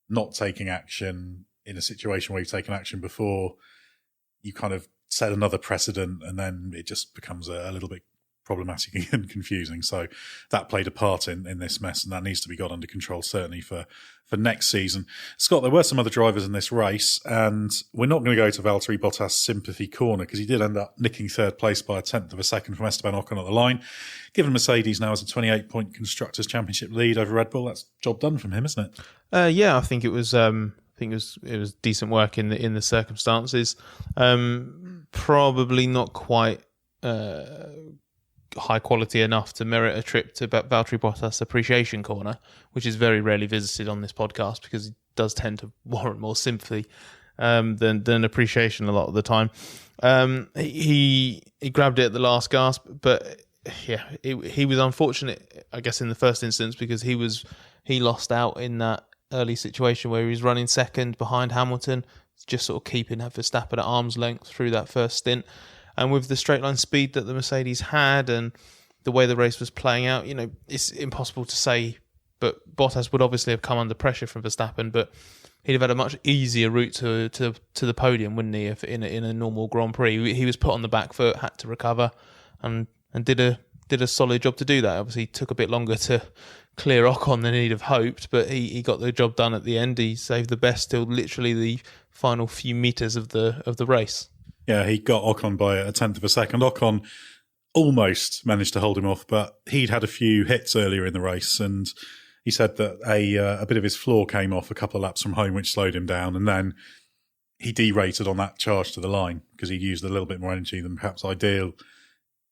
not taking action in a situation where you've taken action before, you kind of set another precedent and then it just becomes a little bit problematic and confusing. So that played a part in this mess, and that needs to be got under control, certainly for next season. Scott, there were some other drivers in this race, and we're not going to go to Valtteri Bottas' sympathy corner because he did end up nicking third place by a tenth of a second from Esteban Ocon at the line. Given Mercedes now has a 28-point Constructors' Championship lead over Red Bull, that's job done from him, isn't it? Yeah, I think it was I think it was decent work in the circumstances. Probably not quite high quality enough to merit a trip to Valtteri Bottas Appreciation Corner, which is very rarely visited on this podcast because it does tend to warrant more sympathy than appreciation a lot of the time. He grabbed it at the last gasp, but yeah, he was unfortunate, I guess, in the first instance because he lost out in that early situation where he was running second behind Hamilton, just sort of keeping Verstappen at arm's length through that first stint. And with the straight line speed that the Mercedes had and the way the race was playing out, it's impossible to say. But Bottas would obviously have come under pressure from Verstappen, but he'd have had a much easier route to the podium, wouldn't he? If in a normal Grand Prix, he was put on the back foot, had to recover, and did a solid job to do that. Obviously, it took a bit longer to clear Ocon than he'd have hoped, but he got the job done at the end. He saved the best till literally the final few meters of the race. Yeah, he got Ocon by a tenth of a second. Ocon almost managed to hold him off, but he'd had a few hits earlier in the race, and he said that a bit of his floor came off a couple of laps from home, which slowed him down, and then he derated on that charge to the line because he used a little bit more energy than perhaps ideal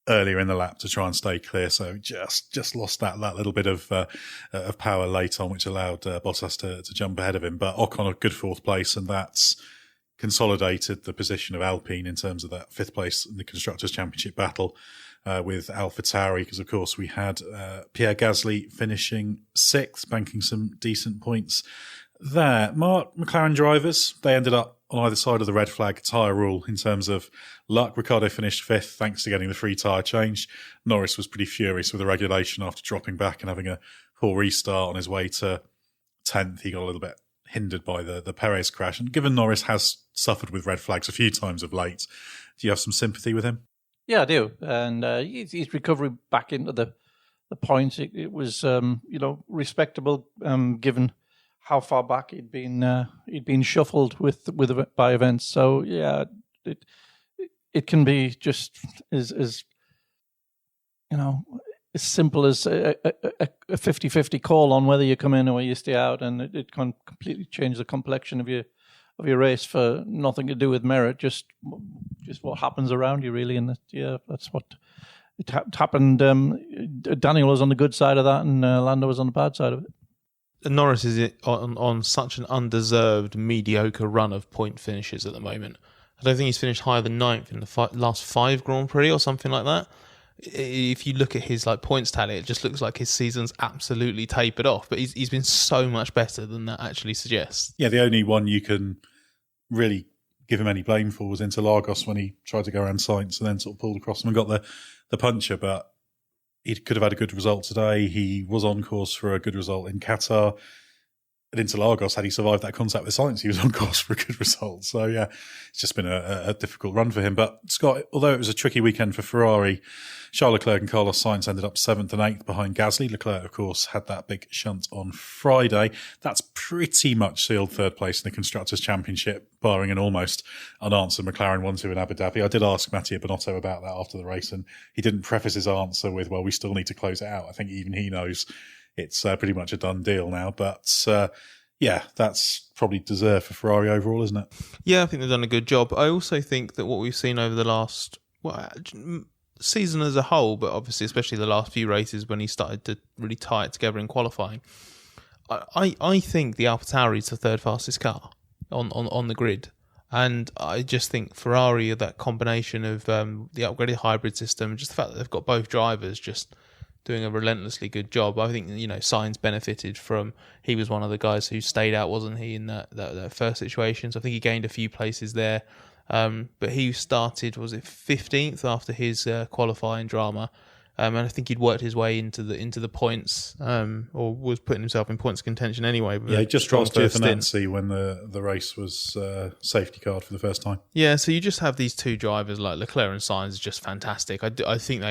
earlier in the lap to try and stay clear. So just lost that little bit of power late on, which allowed Bottas to jump ahead of him. But Ocon a good fourth place, and that's consolidated the position of Alpine in terms of that fifth place in the Constructors' Championship battle with AlphaTauri, because of course we had Pierre Gasly finishing sixth, banking some decent points there. Mark, McLaren drivers, they ended up on either side of the red flag tyre rule in terms of luck. Ricciardo finished fifth thanks to getting the free tyre change. Norris was pretty furious with the regulation after dropping back and having a poor restart on his way to 10th. He got a little bit hindered by the Perez crash. And given Norris has suffered with red flags a few times of late, do you have some sympathy with him? Yeah, I do. And his recovery back into the points, it was respectable given how far back he'd been shuffled by events. So yeah, it can be just as simple as a 50-50 call on whether you come in or whether you stay out, and it can completely change the complexion of your race for nothing to do with merit, just what happens around you really. And that's what it happened. Daniel was on the good side of that, and Lando was on the bad side of it. Norris is on such an undeserved mediocre run of point finishes at the moment. I don't think he's finished higher than ninth in the last 5 Grand Prix or something like that. If you look at his points tally, it just looks like his season's absolutely tapered off. But he's been so much better than that actually suggests. Yeah, the only one you can really give him any blame for was Interlagos when he tried to go around Sainz and then sort of pulled across him and got the puncher. But he could have had a good result today. He was on course for a good result in Qatar. At Interlagos, had he survived that contact with Sainz, he was on course for a good result. So, yeah, it's just been a difficult run for him. But, Scott, although it was a tricky weekend for Ferrari, Charles Leclerc and Carlos Sainz ended up 7th and 8th behind Gasly. Leclerc, of course, had that big shunt on Friday. That's pretty much sealed third place in the Constructors' Championship, barring an almost unanswered McLaren 1-2 in Abu Dhabi. I did ask Mattia Binotto about that after the race, and he didn't preface his answer with, well, we still need to close it out. I think even he knows it's pretty much a done deal now. But, that's probably deserved for Ferrari overall, isn't it? Yeah, I think they've done a good job. I also think that what we've seen over the last season as a whole, but obviously especially the last few races when he started to really tie it together in qualifying, I think the AlphaTauri is the third fastest car on the grid. And I just think Ferrari, that combination of the upgraded hybrid system, just the fact that they've got both drivers just doing a relentlessly good job. I think, Sainz benefited from, he was one of the guys who stayed out, wasn't he, in that first situation. So I think he gained a few places there. But he started, was it 15th after his qualifying drama? And I think he'd worked his way into the points, or was putting himself in points contention anyway. Yeah, he just lost to Nancy when the race was safety card for the first time. Yeah, so you just have these two drivers like Leclerc and Sainz is just fantastic. I think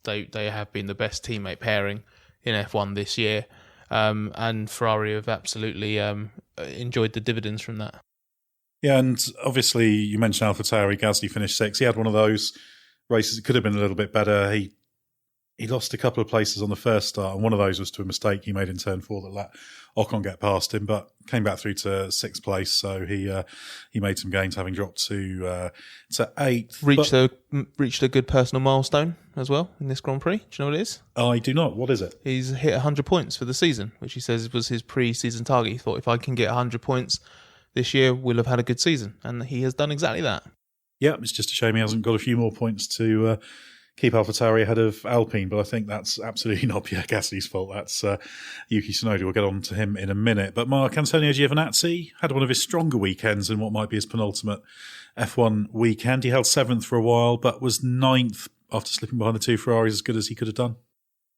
they have been the best teammate pairing in F1 this year, and Ferrari have absolutely enjoyed the dividends from that. Yeah, and obviously you mentioned AlphaTauri. Gasly finished 6th. He had one of those races. It could have been a little bit better. He he lost a couple of places on the first start, and one of those was to a mistake he made in turn 4 that let Ocon get past him, but came back through to 6th place. So he made some gains, having dropped to 8th. Reached a good personal milestone as well in this Grand Prix. Do you know what it is? I do not. What is it? He's hit 100 points for the season, which he says was his pre-season target. He thought, if I can get 100 points this year, we'll have had a good season, and he has done exactly that. Yeah, it's just a shame he hasn't got a few more points to keep AlphaTauri ahead of Alpine, but I think that's absolutely not Pierre Gasly's fault. That's Yuki Tsunoda. We'll get on to him in a minute. But Mark Antonio Giovinazzi had one of his stronger weekends in what might be his penultimate F1 weekend. He held 7th for a while, but was 9th after slipping behind the 2 Ferraris, as good as he could have done.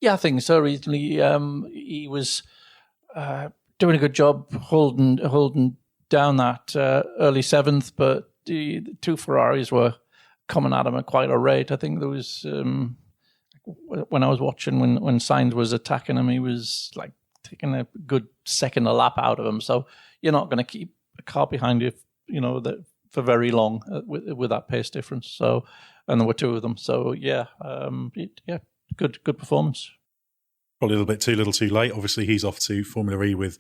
Yeah, I think so. Recently, he was doing a good job holding down that early 7th, but the 2 Ferraris were coming at him at quite a rate. I think there was when I was watching when Sainz was attacking him, he was like taking a good second a lap out of him. So you're not going to keep a car behind you, for very long with that pace difference. So, and there were 2 of them. So good performance. Probably a little bit too little too late. Obviously, he's off to Formula E with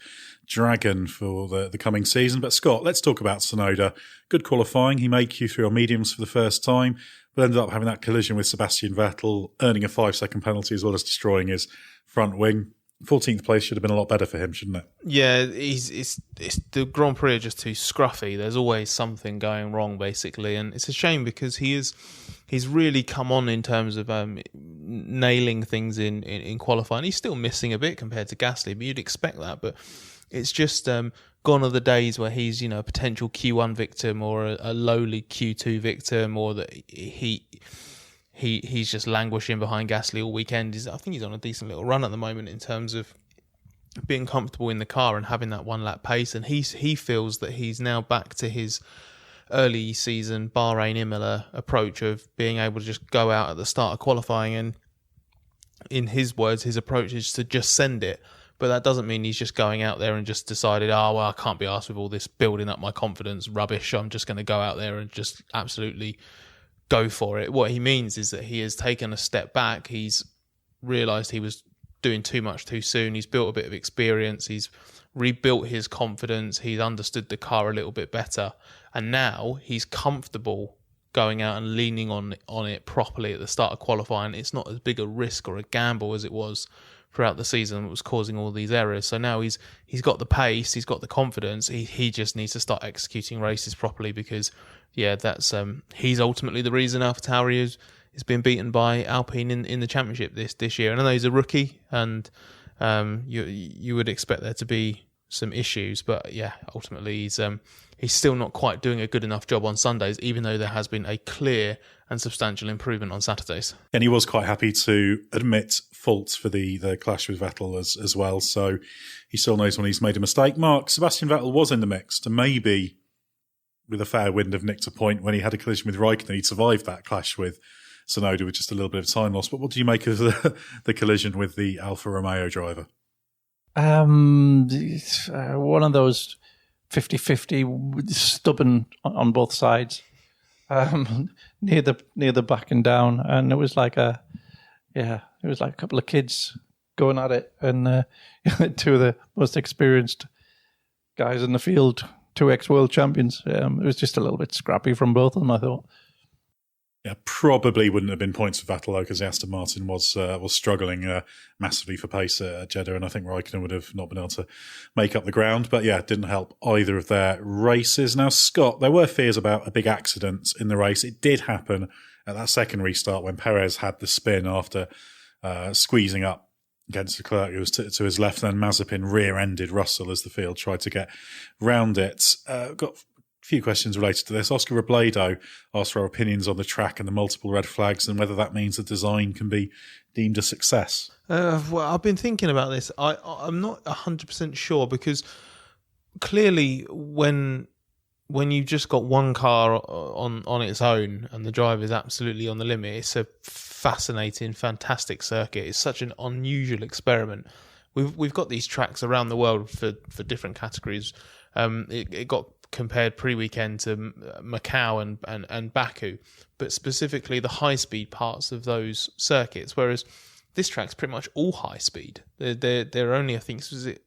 Dragon for the coming season. But Scott, let's talk about Tsunoda. Good qualifying. He made Q3 on mediums for the first time, but ended up having that collision with Sebastian Vettel, earning a 5-second penalty as well as destroying his front wing. 14th place should have been a lot better for him, shouldn't it? Yeah, it's the Grand Prix are just too scruffy. There's always something going wrong, basically, and it's a shame because he's really come on in terms of nailing things in qualifying. He's still missing a bit compared to Gasly, but you'd expect that. But it's just gone are the days where he's a potential Q1 victim or a lowly Q2 victim, or that he's just languishing behind Gasly all weekend. I think he's on a decent little run at the moment in terms of being comfortable in the car and having that 1-lap pace. And he feels that he's now back to his early season Bahrain Imola approach of being able to just go out at the start of qualifying. And in his words, his approach is to just send it. But that doesn't mean he's just going out there and just decided, I can't be arsed with all this building up my confidence rubbish. I'm just going to go out there and just absolutely go for it. What he means is that he has taken a step back. He's realised he was doing too much too soon. He's built a bit of experience. He's rebuilt his confidence. He's understood the car a little bit better. And now he's comfortable going out and leaning on it properly at the start of qualifying. It's not as big a risk or a gamble as it was throughout the season that was causing all these errors. So now he's got the pace, he's got the confidence. He just needs to start executing races properly because, that's he's ultimately the reason AlphaTauri is been beaten by Alpine in the championship this year. And I know he's a rookie, and you would expect there to be some issues, but ultimately he's still not quite doing a good enough job on Sundays, even though there has been a clear and substantial improvement on Saturdays. And he was quite happy to admit faults for the clash with Vettel as well, so he still knows when he's made a mistake. Mark, Sebastian Vettel was in the mix, and maybe with a fair wind have nicked a point when he had a collision with Raikkonen. He'd survived that clash with Tsunoda with just a little bit of time loss. But what do you make of the collision with the Alfa Romeo driver? One of those 50-50 stubborn on both sides, near the back and down, and it was like a couple of kids going at it, and 2 of the most experienced guys in the field, 2 ex-world champions. It was just a little bit scrappy from both of them, I thought. Yeah, probably wouldn't have been points for Vettel though, because Aston Martin was struggling massively for pace at Jeddah, and I think Raikkonen would have not been able to make up the ground. But it didn't help either of their races. Now, Scott, there were fears about a big accident in the race. It did happen at that second restart when Perez had the spin after squeezing up against Leclerc, who was to his left. Then Mazepin rear-ended Russell as the field tried to get round it. Got few questions related to this. Oscar Robledo asked for our opinions on the track and the multiple red flags and whether that means the design can be deemed a success. Well, I've been thinking about this. I'm not 100% sure because clearly when you've just got one car on its own and the drive is absolutely on the limit, it's a fascinating, fantastic circuit. It's such an unusual experiment. We've got these tracks around the world for different categories. It got compared pre-weekend to Macau and Baku, but specifically the high-speed parts of those circuits, whereas this track's pretty much all high speed. There are only, I think,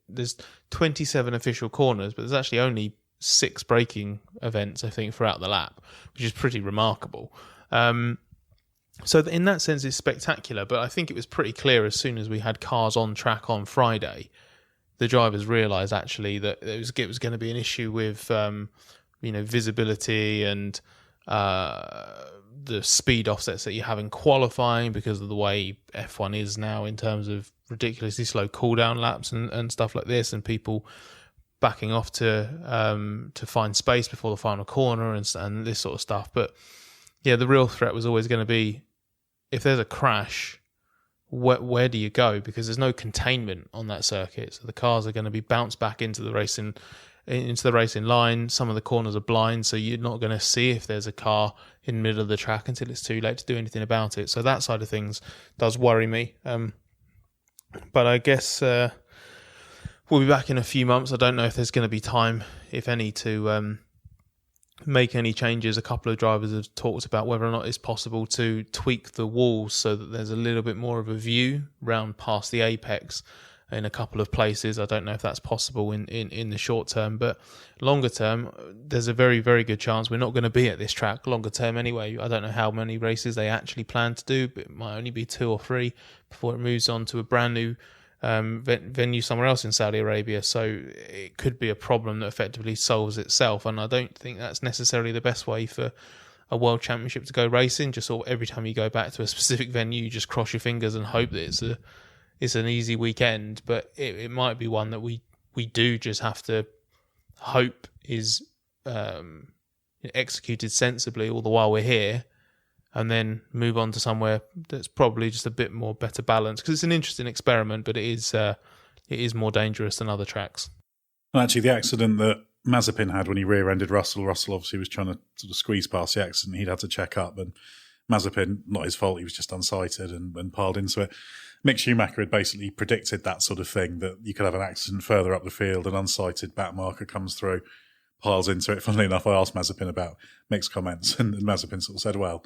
there's 27 official corners, but there's actually only 6 braking events, I think, throughout the lap, which is pretty remarkable. So in that sense, it's spectacular. But I think it was pretty clear as soon as we had cars on track on Friday, the drivers realised actually that it was going to be an issue with visibility and the speed offsets that you have in qualifying because of the way F1 is now in terms of ridiculously slow cooldown laps and stuff like this, and people backing off to find space before the final corner and this sort of stuff. But yeah, the real threat was always going to be if there's a crash, where do you go? Because there's no containment on that circuit, so the cars are going to be bounced back into the racing line. Some of the corners are blind, so you're not going to see if there's a car in the middle of the track until it's too late to do anything about it. So that side of things does worry me. But I guess we'll be back in a few months. I don't know if there's going to be time, if any, to make any changes. A couple of drivers have talked about whether or not it's possible to tweak the walls so that there's a little bit more of a view round past the apex in a couple of places. I don't know if that's possible in the short term, but longer term, there's a very, very good chance we're not going to be at this track longer term anyway. I don't know how many races they actually plan to do, but it might only be 2 or 3 before it moves on to a brand new venue somewhere else in Saudi Arabia. So it could be a problem that effectively solves itself, and I don't think that's necessarily the best way for a world championship to go racing. Just sort of every time you go back to a specific venue, you just cross your fingers and hope that it's an easy weekend. But it might be one that we do just have to hope is executed sensibly all the while we're here, and then move on to somewhere that's probably just a bit more better balanced, because it's an interesting experiment, but it is more dangerous than other tracks. Well, actually, the accident that Mazepin had when he rear-ended Russell obviously was trying to sort of squeeze past the accident. He'd had to check up, and Mazepin, not his fault, he was just unsighted and piled into it. Mick Schumacher had basically predicted that sort of thing, that you could have an accident further up the field, an unsighted back marker comes through, piles into it. Funnily enough, I asked Mazepin about Mick's comments, and Mazepin sort of said, well,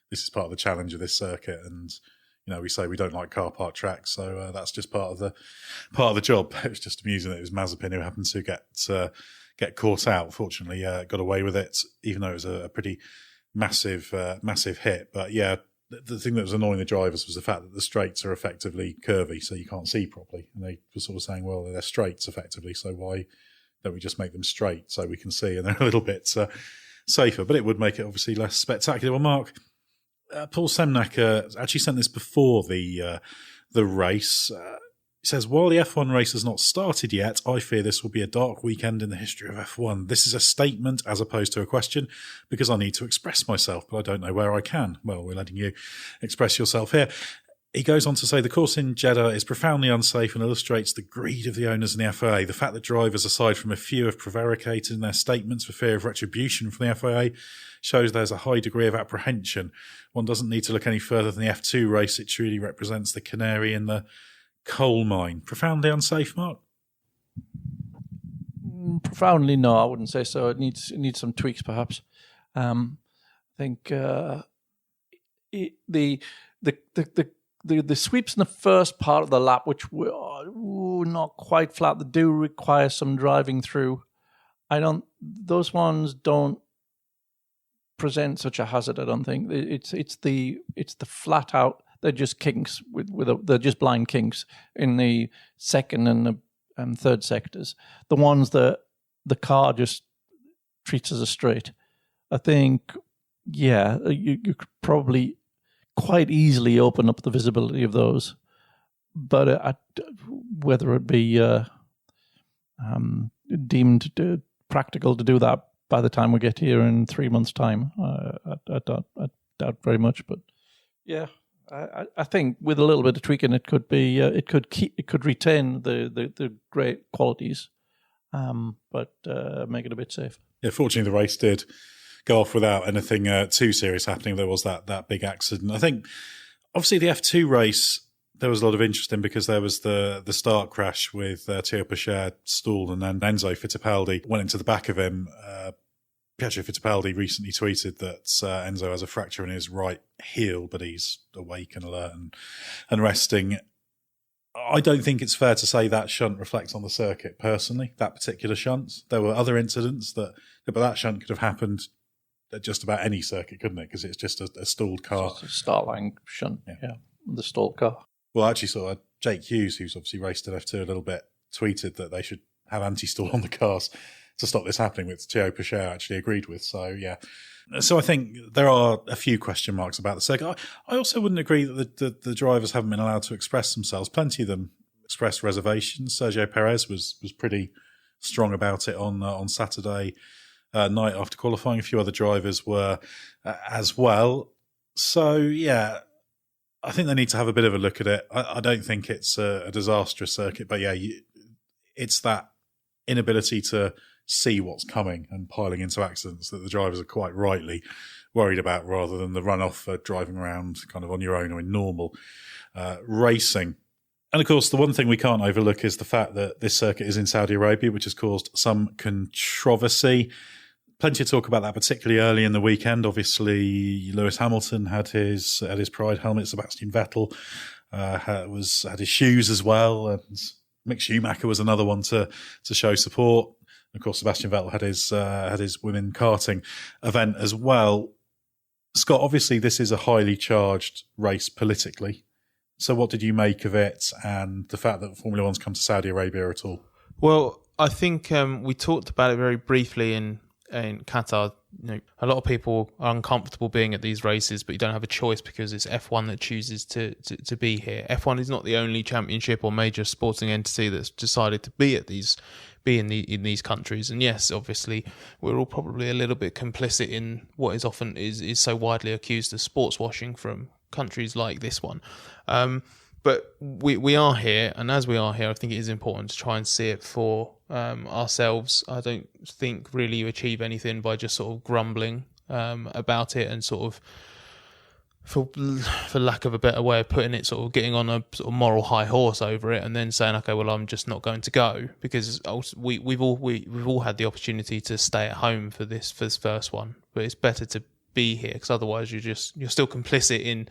this is part of the challenge of this circuit, and we say we don't like car park tracks, so that's just part of the job. It was just amusing that it was Mazepin who happened to get caught out. Fortunately, got away with it, even though it was a pretty massive hit. But yeah, the thing that was annoying the drivers was the fact that the straights are effectively curvy, so you can't see properly. And they were sort of saying, well, they're straights effectively, so why don't we just make them straight so we can see? And they're a little bit safer, but it would make it obviously less spectacular. Well, Mark, Paul Semnek actually sent this before the race. He says, while the F1 race has not started yet, I fear this will be a dark weekend in the history of F1. This is a statement as opposed to a question, because I need to express myself, but I don't know where I can. Well, we're letting you express yourself here. He goes on to say the course in Jeddah is profoundly unsafe and illustrates the greed of the owners in the FIA. The fact that drivers, aside from a few, have prevaricated in their statements for fear of retribution from the FIA shows there's a high degree of apprehension. One doesn't need to look any further than the F2 race. It truly represents the canary in the coal mine. Profoundly unsafe, Mark? Profoundly, no, I wouldn't say so. It needs some tweaks, perhaps. I think the sweeps in the first part of the lap, which were not quite flat, that do require some driving through. Those ones don't present such a hazard. I don't think it's the flat out. They're just kinks they're just blind kinks in the second and the third sectors. The ones that the car just treats as a straight. I think, yeah, you could probably quite easily open up the visibility of those, but whether it be deemed practical to do that by the time we get here in 3 months' time, I doubt very much. But yeah, I think with a little bit of tweaking, it could be it could retain the great qualities, but make it a bit safe. Yeah, fortunately, the race did go off without anything too serious happening. There was that big accident. I think, obviously, the F2 race, there was a lot of interest in, because there was the start crash with Théo Pourchaire stalled, and then Enzo Fittipaldi went into the back of him. Pietro Fittipaldi recently tweeted that Enzo has a fracture in his right heel, but he's awake and alert and resting. I don't think it's fair to say that shunt reflects on the circuit, personally, that particular shunt. There were other incidents but that shunt could have happened at just about any circuit, couldn't it? Because it's just a stalled car. It's just a start line shunt, yeah, the stalled car. Well, I actually saw Jake Hughes, who's obviously raced at F2 a little bit, tweeted that they should have anti-stall on the cars to stop this happening, which Theo Pichet actually agreed with. So, yeah. So I think there are a few question marks about the circuit. I also wouldn't agree that the drivers haven't been allowed to express themselves. Plenty of them expressed reservations. Sergio Perez was pretty strong about it on Saturday night after qualifying. A few other drivers were as well. So, yeah, I think they need to have a bit of a look at it. I don't think it's a disastrous circuit, but yeah, it's that inability to see what's coming and piling into accidents that the drivers are quite rightly worried about, rather than the runoff for driving around kind of on your own or in normal racing. And of course, the one thing we can't overlook is the fact that this circuit is in Saudi Arabia, which has caused some controversy. Plenty of talk about that, particularly early in the weekend. Obviously, Lewis Hamilton had his Pride helmet. Sebastian Vettel had his shoes as well, and Mick Schumacher was another one to show support. Of course, Sebastian Vettel had his women karting event as well. Scott, obviously, this is a highly charged race politically. So, what did you make of it, and the fact that Formula One's come to Saudi Arabia at all? Well, I think we talked about it very briefly in Qatar. You know, a lot of people are uncomfortable being at these races, but you don't have a choice because it's F1 that chooses to be here. F1 is not the only championship or major sporting entity that's decided to be in these countries. And yes, obviously, we're all probably a little bit complicit in what is often is so widely accused of sports washing from countries like this one. But we are here, and as we are here, I think it is important to try and see it for ourselves. I don't think really you achieve anything by just sort of grumbling about it and sort of, for lack of a better way of putting it, sort of getting on a sort of moral high horse over it and then saying, okay, well, I'm just not going to go, because we've all had the opportunity to stay at home for this first one, but it's better to be here, because otherwise you're still complicit in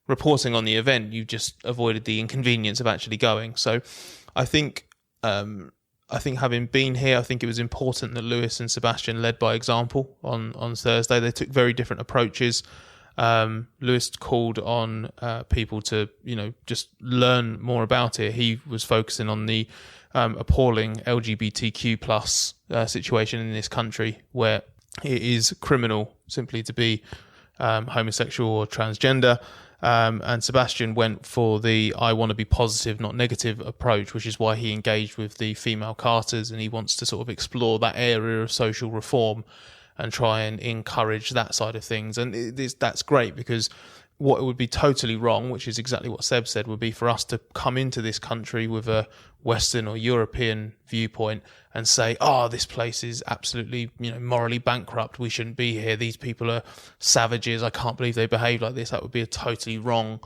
reporting on the event. You just avoided the inconvenience of actually going. So I think having been here, I think it was important that Lewis and Sebastian led by example on Thursday. They took very different approaches. Lewis called on people to, just learn more about it. He was focusing on the appalling LGBTQ plus situation in this country, where it is criminal simply to be homosexual or transgender. And Sebastian went for the I want to be positive, not negative approach, which is why he engaged with the female karters, and he wants to sort of explore that area of social reform and try and encourage that side of things. And that's great, because what would be totally wrong, which is exactly what Seb said, would be for us to come into this country with a Western or European viewpoint and say, this place is absolutely, morally bankrupt. We shouldn't be here. These people are savages. I can't believe they behave like this. That would be a totally wrong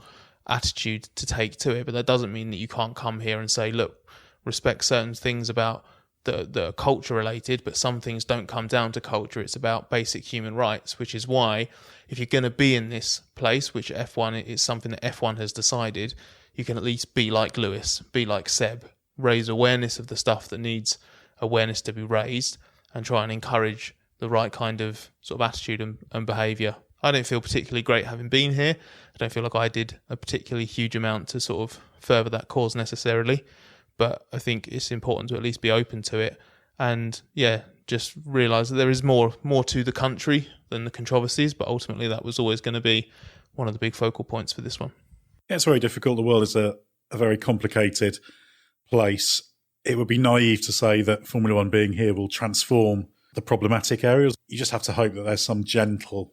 attitude to take to it. But that doesn't mean that you can't come here and say, look, respect certain things about that are culture related, but some things don't come down to culture. It's about basic human rights, which is why if you're going to be in this place, which F1 is something that F1 has decided, you can at least be like Lewis, be like Seb, raise awareness of the stuff that needs awareness to be raised, and try and encourage the right kind of sort of attitude and behaviour. I don't feel particularly great having been here. I don't feel like I did a particularly huge amount to sort of further that cause necessarily. But I think it's important to at least be open to it, and just realise that there is more to the country than the controversies. But ultimately, that was always going to be one of the big focal points for this one. Yeah, it's very difficult. The world is a very complicated place. It would be naive to say that Formula One being here will transform the problematic areas. You just have to hope that there's some gentle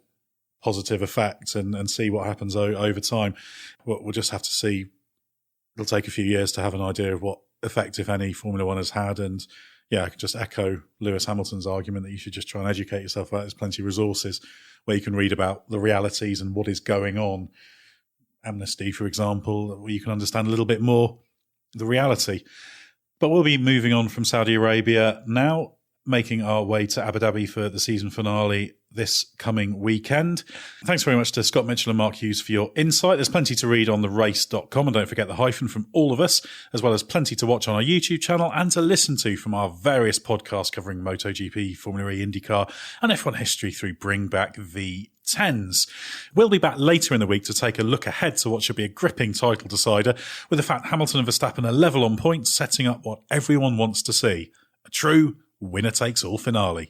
positive effect and see what happens over time. We'll just have to see. It'll take a few years to have an idea of what effect, if any, Formula One has had. And I could just echo Lewis Hamilton's argument that you should just try and educate yourself about. There's plenty of resources where you can read about the realities and what is going on. Amnesty, for example, where you can understand a little bit more the reality. But we'll be moving on from Saudi Arabia now. making our way to Abu Dhabi for the season finale this coming weekend. Thanks very much to Scott Mitchell and Mark Hughes for your insight. There's plenty to read on therace.com, and don't forget the hyphen from all of us, as well as plenty to watch on our YouTube channel and to listen to from our various podcasts covering MotoGP, Formula E, IndyCar and F1 history through Bring Back V10s. We'll be back later in the week to take a look ahead to what should be a gripping title decider, with the fact Hamilton and Verstappen are level on points, setting up what everyone wants to see, a true winner-takes-all finale.